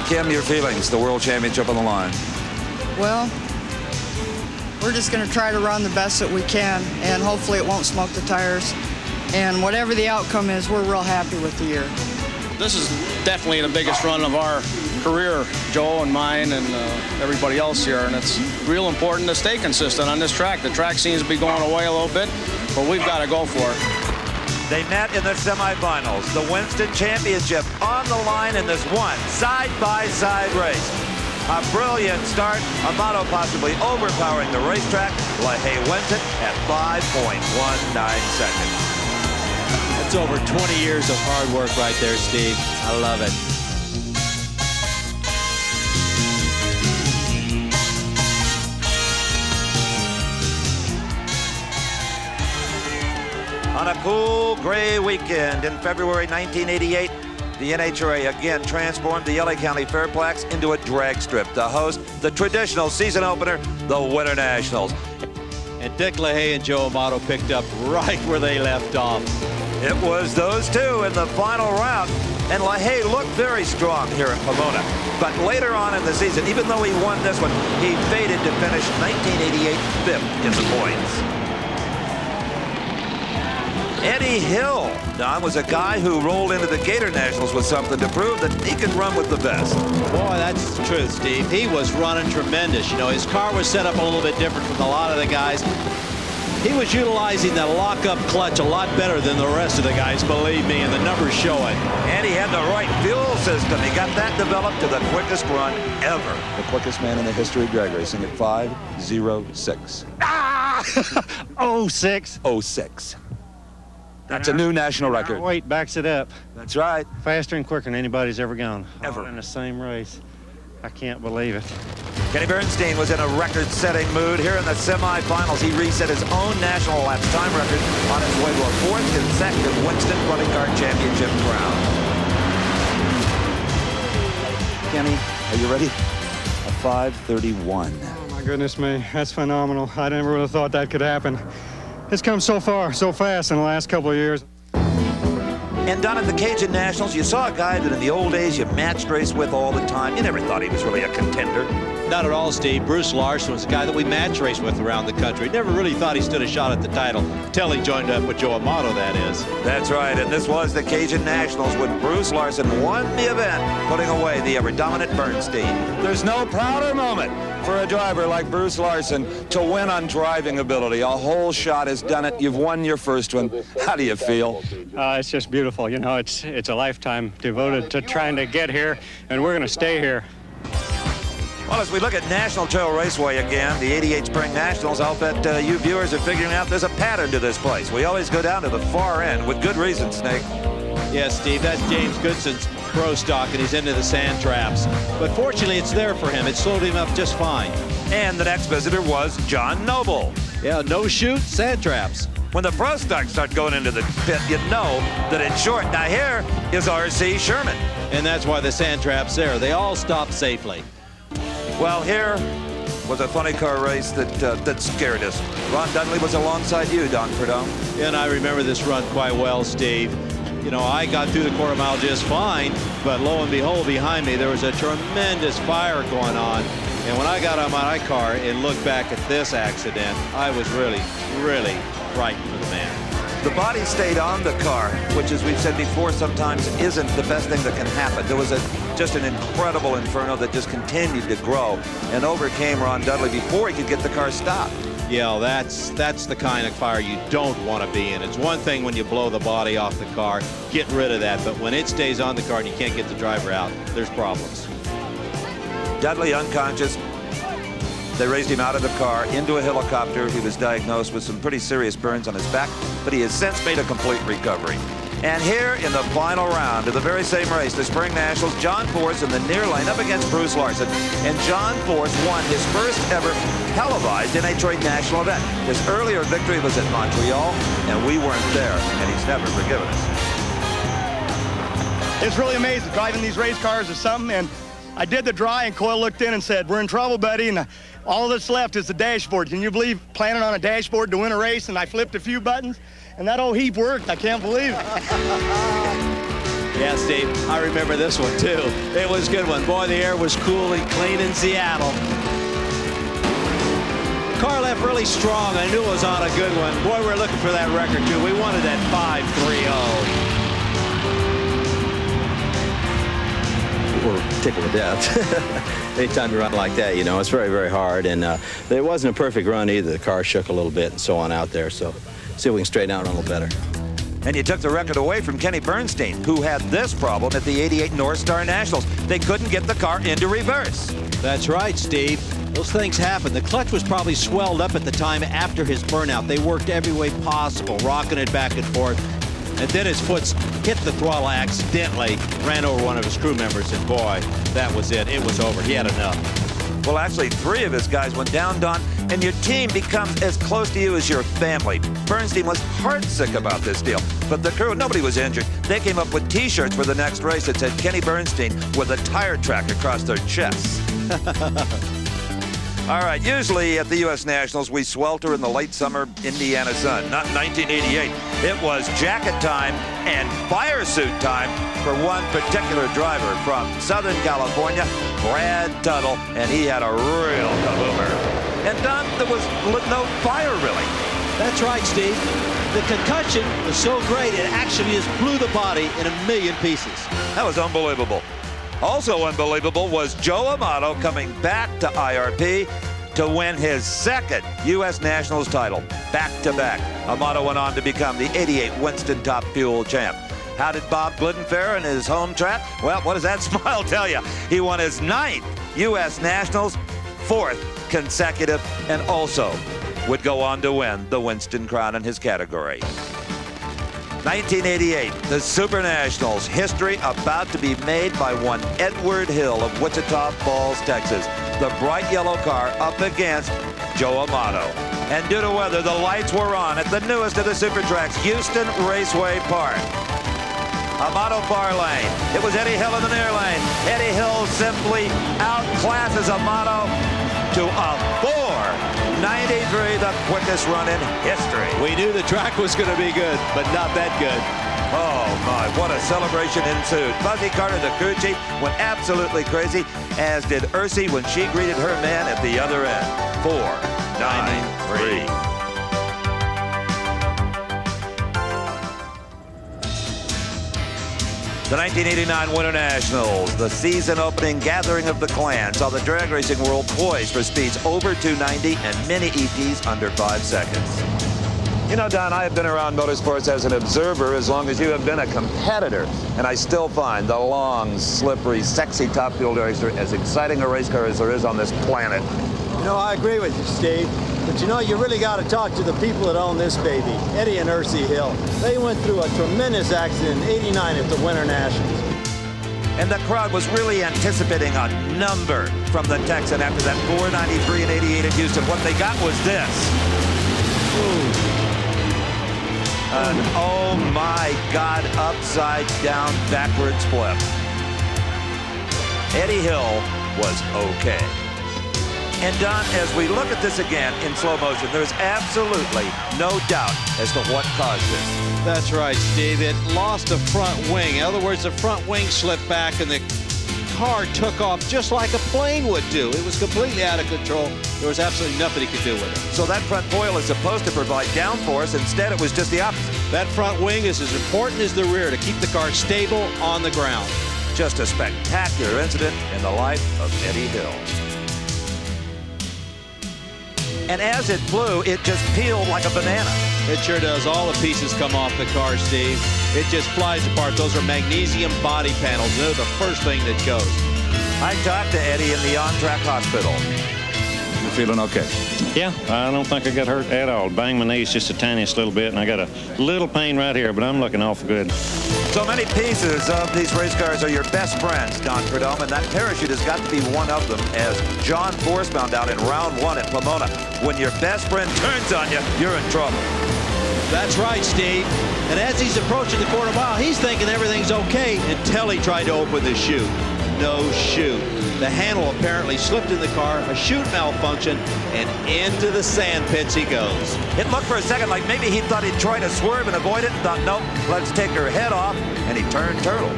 Kim, your feelings, the World Championship on the line. Well, we're just going to try to run the best that we can, and hopefully it won't smoke the tires. And whatever the outcome is, we're real happy with the year. This is definitely the biggest run of our career, Joe and mine and everybody else here, and it's real important to stay consistent on this track. The track seems to be going away a little bit, but we've got to go for it. They met in the semifinals. The Winston Championship on the line in this one side-by-side race. A brilliant start. Amato possibly overpowering the racetrack. LaHaye wins it at 5.19 seconds. That's over 20 years of hard work right there, Steve. I love it. On a cool, gray weekend in February 1988, the NHRA again transformed the LA County Fairplex into a drag strip to host the traditional season opener, the Winter Nationals. And Dick LaHaye and Joe Amato picked up right where they left off. It was those two in the final round, and LaHaye looked very strong here in Pomona. But later on in the season, even though he won this one, he faded to finish 1988 fifth in the points. Eddie Hill, Don, was a guy who rolled into the Gator Nationals with something to prove that he could run with the best. Boy, that's the truth, Steve. He was running tremendous. You know, his car was set up a little bit different from a lot of the guys. He was utilizing that lock-up clutch a lot better than the rest of the guys, believe me, and the numbers show it. And he had the right fuel system. He got that developed to the quickest run ever. The quickest man in the history of drag racing at 5:06. Ah! 06. 06. That's a new national record. Weight backs it up. That's right. Faster and quicker than anybody's ever gone. Ever. All in the same race. I can't believe it. Kenny Bernstein was in a record-setting mood. Here in the semifinals, he reset his own national elapsed time record on his way to a fourth consecutive Winston Funny Car Championship crown. Kenny, are you ready? A 5:31. Oh, my goodness me. That's phenomenal. I never would have thought that could happen. It's come so far, so fast in the last couple of years. And down at the Cajun Nationals, you saw a guy that in the old days you matched race with all the time. You never thought he was really a contender. Not at all, Steve. Bruce Larson was a guy that we match raced with around the country. Never really thought he stood a shot at the title until he joined up with Joe Amato, that is. That's right, and this was the Cajun Nationals when Bruce Larson won the event, putting away the ever-dominant Bernstein. There's no prouder moment for a driver like Bruce Larson to win on driving ability. A whole shot has done it. You've won your first one. How do you feel? It's just beautiful. You know, it's a lifetime devoted to trying to get here, and we're going to stay here. Well, as we look at National Trail Raceway again, the 88 Spring Nationals, I'll bet you viewers are figuring out there's a pattern to this place. We always go down to the far end with good reason, Snake. Yes, Steve, that's James Goodson's pro stock, and he's into the sand traps. But fortunately, it's there for him. It slowed him up just fine. And the next visitor was John Noble. Yeah, no shoot, sand traps. When the pro stocks start going into the pit, you know that it's short. Now here is R.C. Sherman. And that's why the sand trap's there. They all stop safely. Well, here was a funny car race that scared us. Ron Dudley was alongside you, Don Prudhomme. And I remember this run quite well, Steve. You know, I got through the quarter mile just fine, but lo and behold, behind me, there was a tremendous fire going on. And when I got on my car and looked back at this accident, I was really, really frightened for the man. The body stayed on the car, which, as we've said before, sometimes isn't the best thing that can happen. There was just an incredible inferno that just continued to grow and overcame Ron Dudley before he could get the car stopped. Yeah, that's the kind of fire you don't want to be in. It's one thing when you blow the body off the car, get rid of that, but when it stays on the car and you can't get the driver out, there's problems. Dudley unconscious. They raised him out of the car into a helicopter. He was diagnosed with some pretty serious burns on his back, but he has since made a complete recovery. And here in the final round of the very same race, the Spring Nationals, John Force in the near lane up against Bruce Larson. And John Force won his first ever televised NHRA national event. His earlier victory was at Montreal, and we weren't there, and he's never forgiven us. It's really amazing. Driving these race cars is something, and I did the dry, and Coyle looked in and said, we're in trouble, buddy, and all that's left is the dashboard. Can you believe planning on a dashboard to win a race, and I flipped a few buttons, and that old heap worked. I can't believe it. Yeah, Steve, I remember this one, too. It was a good one. Boy, the air was cool and clean in Seattle. Car left really strong. I knew it was on a good one. Boy, we're looking for that record, too. We wanted that 5.30. We're tickled to death. Anytime you run like that, you know, it's very, very hard. And it wasn't a perfect run either. The car shook a little bit and so on out there. So see if we can straighten out a little better. And you took the record away from Kenny Bernstein, who had this problem at the '88 North Star Nationals. They couldn't get the car into reverse. That's right, Steve. Those things happen. The clutch was probably swelled up at the time after his burnout. They worked every way possible, rocking it back and forth. And then his foot hit the throttle accidentally, ran over one of his crew members, and boy, that was it. It was over. He had enough. Well, actually, 3 of his guys went down, Don, and your team becomes as close to you as your family. Bernstein was heartsick about this deal, but the crew, nobody was injured. They came up with T-shirts for the next race that said Kenny Bernstein with a tire track across their chests. All right, usually at the U.S. Nationals, we swelter in the late summer Indiana sun. Not 1988. It was jacket time and fire suit time for one particular driver from Southern California, Brad Tuttle, and he had a real kaboomer. And Don, there was no fire, really. That's right, Steve. The concussion was so great, it actually just blew the body in a million pieces. That was unbelievable. Also unbelievable was Joe Amato coming back to IRP to win his second U.S. Nationals title, back-to-back. Amato went on to become the '88 Winston Top Fuel champ. How did Bob Glidden fare in his home track? Well, what does that smile tell you? He won his 9th U.S. Nationals, 4th consecutive, and also would go on to win the Winston Crown in his category. 1988, the Super Nationals. History about to be made by one Edward Hill of Wichita Falls, Texas. The bright yellow car up against Joe Amato. And due to weather, the lights were on at the newest of the super tracks, Houston Raceway Park. Amato far lane. It was Eddie Hill in the near lane. Eddie Hill simply outclasses Amato to a 4.93, the quickest run in history. We knew the track was going to be good, but not that good. Oh my, what a celebration ensued. Buzzy Carter, the crew chief, went absolutely crazy, as did Ursi when she greeted her man at the other end. 4.93. The 1989 Winter Nationals, the season-opening gathering of the clan, saw the drag racing world poised for speeds over 290 and many EPs under 5 seconds. You know, Don, I have been around motorsports as an observer as long as you have been a competitor, and I still find the long, slippery, sexy Top Fuel dragster as exciting a race car as there is on this planet. You know, I agree with you, Steve. But you know, you really got to talk to the people that own this baby, Eddie and Ursi Hill. They went through a tremendous accident in '89 at the Winter Nationals. And the crowd was really anticipating a number from the Texan after that 4.93 in '88 in Houston. What they got was this. An oh my God, upside down backwards flip. Eddie Hill was okay. And Don, as we look at this again in slow motion, there's absolutely no doubt as to what caused this. That's right, Steve. It lost a front wing. In other words, the front wing slipped back and the car took off just like a plane would do. It was completely out of control. There was absolutely nothing he could do with it. So that front foil is supposed to provide downforce. Instead, it was just the opposite. That front wing is as important as the rear to keep the car stable on the ground. Just a spectacular incident in the life of Eddie Hill. And as it flew, it just peeled like a banana. It sure does. All the pieces come off the car, Steve. It just flies apart. Those are magnesium body panels. They're the first thing that goes. I talked to Eddie in the on-track hospital. You feeling okay? Yeah, I don't think I got hurt at all. Banged my knees just the tiniest little bit, and I got a little pain right here, but I'm looking awful good. So many pieces of these race cars are your best friends, Don Prudhomme, and that parachute has got to be one of them, as John Force found out in round 1 at Pomona. When your best friend turns on you, you're in trouble. That's right, Steve. And as he's approaching the quarter mile, he's thinking everything's okay until he tried to open the chute. No chute. The handle apparently slipped in the car, a chute malfunction, and into the sand pits he goes. It looked for a second like maybe he thought he'd try to swerve and avoid it, and thought, nope, let's take her head off, and he turned turtle.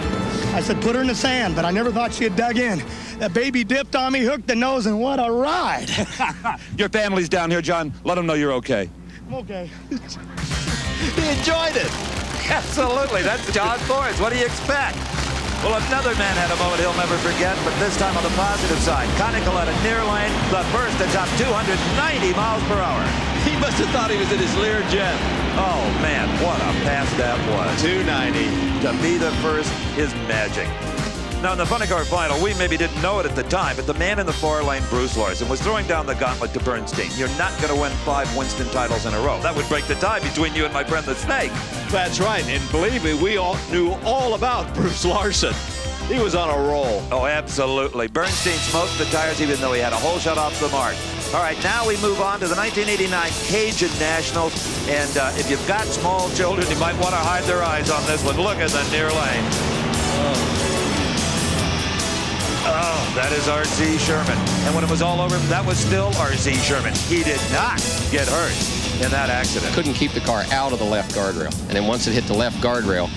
I said, put her in the sand, but I never thought she had dug in. That baby dipped on me, hooked the nose, and what a ride. Your family's down here, John. Let them know you're okay. I'm okay. He enjoyed it. Absolutely. That's John Forrest. What do you expect? Well, another man had a moment he'll never forget, but this time on the positive side. Conoco at a near lane, the first to top 290 miles per hour. He must have thought he was in his Learjet. Oh, man, what a pass that was. 290. To be the first is magic. Now, in the Funny Car Final, we maybe didn't know it at the time, but the man in the far lane, Bruce Larson, was throwing down the gauntlet to Bernstein. You're not going to win 5 Winston titles in a row. That would break the tie between you and my friend the Snake. That's right, and believe me, we all knew all about Bruce Larson. He was on a roll. Oh, absolutely. Bernstein smoked the tires even though he had a whole shot off the mark. All right, now we move on to the 1989 Cajun Nationals. And if you've got small children, you might want to hide their eyes on this one. Look at the near lane. Oh, that is R.Z. Sherman. And when it was all over, that was still R.Z. Sherman. He did not get hurt in that accident. Couldn't keep the car out of the left guardrail. And then once it hit the left guardrail,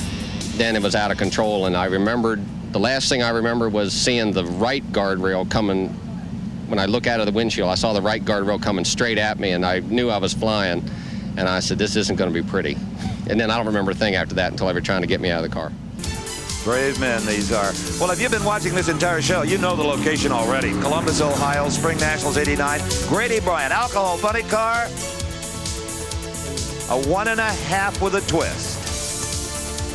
then it was out of control. And I remembered, the last thing I remember was seeing the right guardrail coming. When I look out of the windshield, I saw the right guardrail coming straight at me, and I knew I was flying. And I said, this isn't going to be pretty. And then I don't remember a thing after that until they were trying to get me out of the car. Brave men these are. Well, if you've been watching this entire show, you know the location already. Columbus, Ohio, Spring Nationals 89. Grady Bryant, alcohol funny car. A 1.5 with a twist.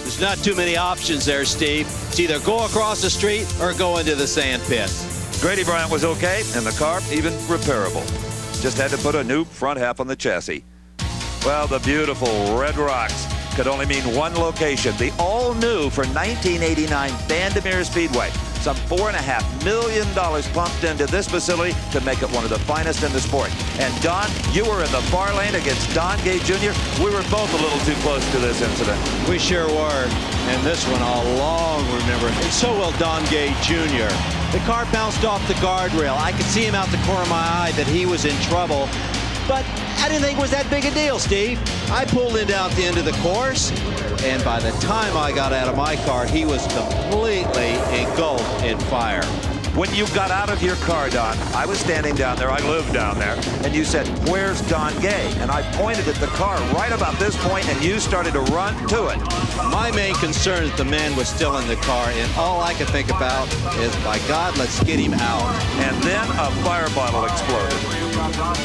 There's not too many options there, Steve. It's either go across the street or go into the sand pits. Grady Bryant was okay, and the car even repairable. Just had to put a new front half on the chassis. Well, the beautiful Red Rocks could only mean one location. The all-new for 1989 Vandermeer Speedway. Some $4.5 million pumped into this facility to make it one of the finest in the sport. And Don, you were in the far lane against Don Gay Jr. We were both a little too close to this incident. We sure were. And this one I'll long remember. And so will Don Gay Jr. The car bounced off the guardrail. I could see him out the corner of my eye that he was in trouble. But I didn't think it was that big a deal, Steve. I pulled in down at the end of the course, and by the time I got out of my car, he was completely engulfed in fire. When you got out of your car, Don, I was standing down there, I live down there, and you said, where's Don Gay? And I pointed at the car right about this point, and you started to run to it. My main concern is the man was still in the car, and all I could think about is, by God, let's get him out. And then a fire bottle exploded.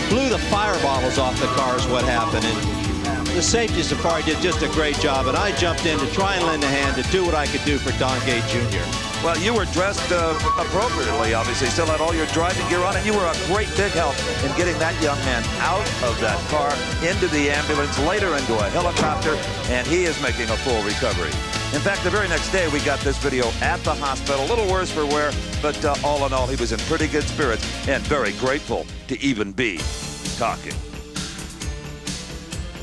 Blew the fire bottles off the car is what happened. And the safety safari did just a great job, and I jumped in to try and lend a hand to do what I could do for Don Gay Jr. Well, you were dressed appropriately, obviously. Still had all your driving gear on, and you were a great big help in getting that young man out of that car, into the ambulance, later into a helicopter, and he is making a full recovery. In fact, the very next day, we got this video at the hospital. A little worse for wear, but all in all, he was in pretty good spirits and very grateful to even be talking.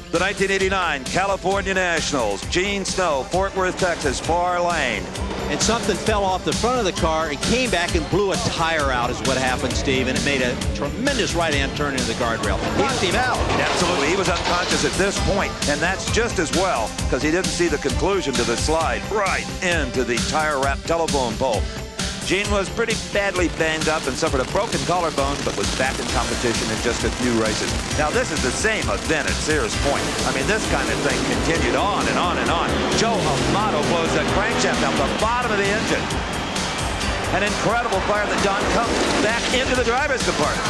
The 1989 California Nationals, Gene Snow, Fort Worth, Texas, far lane. And something fell off the front of the car and came back and blew a tire out is what happened, Steve, and it made a tremendous right-hand turn into the guardrail. Knocked him out. Absolutely. He was unconscious at this point, and that's just as well because he didn't see the conclusion to the slide right into the tire-wrapped telephone pole. Gene was pretty badly banged up and suffered a broken collarbone, but was back in competition in just a few races. Now, this is the same event at Sears Point. I mean, this kind of thing continued on and on and on. Joe Amato blows that crankshaft out the bottom of the engine. An incredible fire that Don comes back into the driver's compartment.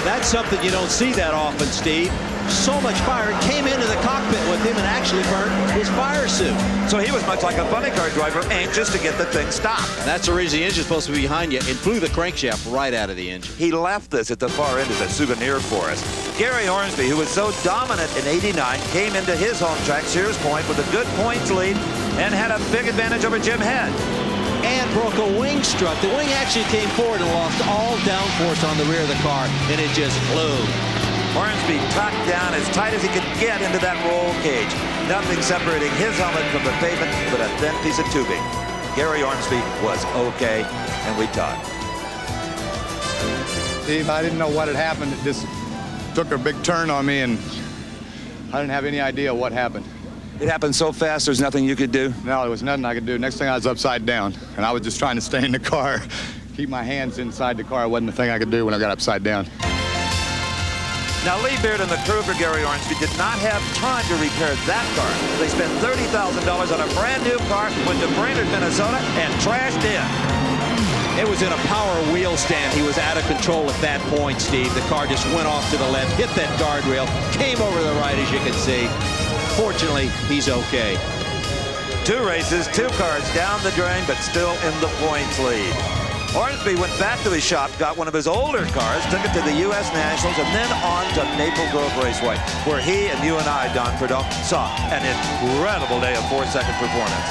That's something you don't see that often, Steve. So much fire, it came into the cockpit with him and actually burned his fire suit. So he was much like a funny car driver, anxious to get the thing stopped. And that's the reason the engine's supposed to be behind you. It blew the crankshaft right out of the engine. He left this at the far end as a souvenir for us. Gary Hornsby, who was so dominant in '89, came into his home track, Sears Point, with a good points lead and had a big advantage over Jim Head. And broke a wing strut. The wing actually came forward and lost all downforce on the rear of the car, and it just flew. Hornsby tucked down as tight as he could get into that roll cage. Nothing separating his helmet from the pavement but a thin piece of tubing. Gary Ormsby was okay, and we talked. Steve, I didn't know what had happened. It just took a big turn on me, and I didn't have any idea what happened. It happened so fast, there's nothing you could do? No, there was nothing I could do. Next thing, I was upside down, and I was just trying to stay in the car, keep my hands inside the car. It wasn't the thing I could do when I got upside down. Now, Lee Beard and the crew for Gary Ormsby did not have time to repair that car. They spent $30,000 on a brand new car, went to Brainerd, Minnesota, and trashed in. It was in a power wheel stand. He was out of control at that point, Steve. The car just went off to the left, hit that guardrail, came over to the right, as you can see. Fortunately, he's okay. 2 races, 2 cars down the drain, but still in the points lead. Ormsby went back to his shop, got one of his older cars, took it to the U.S. Nationals, and then on to Maple Grove Raceway, where he and you and I, Don Prudhomme, saw an incredible day of 4-second performance.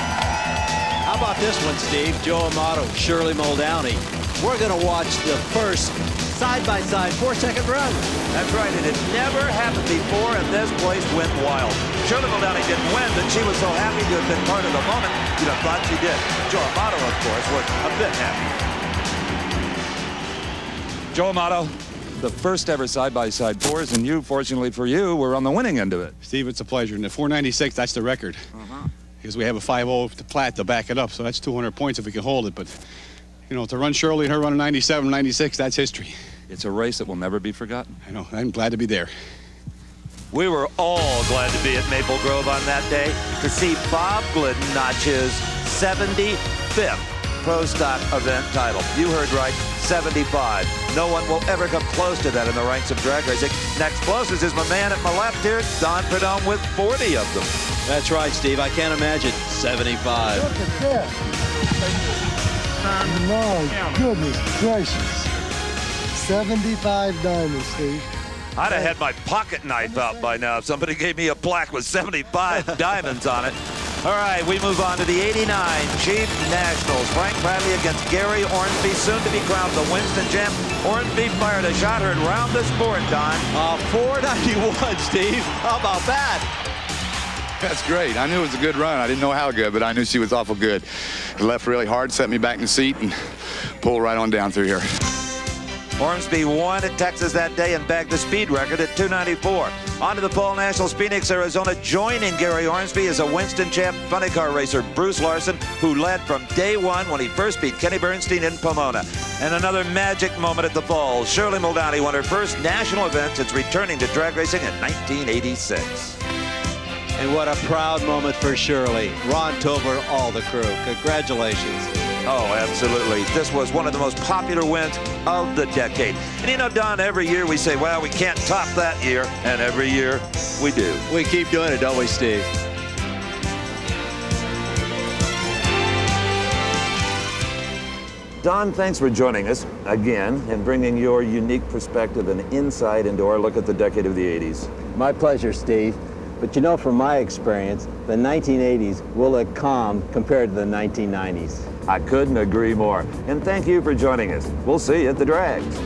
How about this one, Steve? Joe Amato, Shirley Muldowney. We're going to watch the first side-by-side 4-second run. That's right, and it never happened before, and this place went wild. Shirley Muldowney didn't win, but she was so happy to have been part of the moment, you'd have thought she did. Joe Amato, of course, was a bit happy. Joe Amato, the first ever side-by-side 4s, and you, fortunately for you, were on the winning end of it. Steve, it's a pleasure. And the 496, that's the record. Because we have a 5.0 to Platt to back it up, so that's 200 points if we can hold it. But, you know, to run Shirley and her running 97, 96, that's history. It's a race that will never be forgotten. I know. I'm glad to be there. We were all glad to be at Maple Grove on that day to see Bob Glidden notch his 75th Pro Stock event title. You heard right, 75. No one will ever come close to that in the ranks of drag racing. Next closest is my man at my left here, Don Prudhomme, with 40 of them. That's right, Steve. I can't imagine 75. Look at that. My goodness gracious. 75 diamonds, Steve. I'd have had my pocket knife out by now if somebody gave me a plaque with 75 diamonds on it. All right, we move on to the 89 Jeep Nationals. Frank Bradley against Gary Ormsby, soon to be crowned the Winston champ. Ormsby fired a shot heard round the sport, Don. 491, Steve. How about that? That's great. I knew it was a good run. I didn't know how good, but I knew she was awful good. Left really hard, set me back in the seat, and pulled right on down through here. Ormsby won at Texas that day and bagged the speed record at 294. On to the Fall Nationals, Phoenix, Arizona. Joining Gary Ormsby is a Winston champ funny car racer, Bruce Larson, who led from day one when he first beat Kenny Bernstein in Pomona. And another magic moment at the Falls. Shirley Muldowney won her first national event since returning to drag racing in 1986. And what a proud moment for Shirley. Ron Tober, all the crew. Congratulations. Oh, absolutely. This was one of the most popular wins of the decade. And you know, Don, every year we say, well, we can't top that year. And every year we do. We keep doing it, don't we, Steve? Don, thanks for joining us again and bringing your unique perspective and insight into our look at the decade of the 80s. My pleasure, Steve. But you know, from my experience, the 1980s will look calm compared to the 1990s. I couldn't agree more. And thank you for joining us. We'll see you at the drags.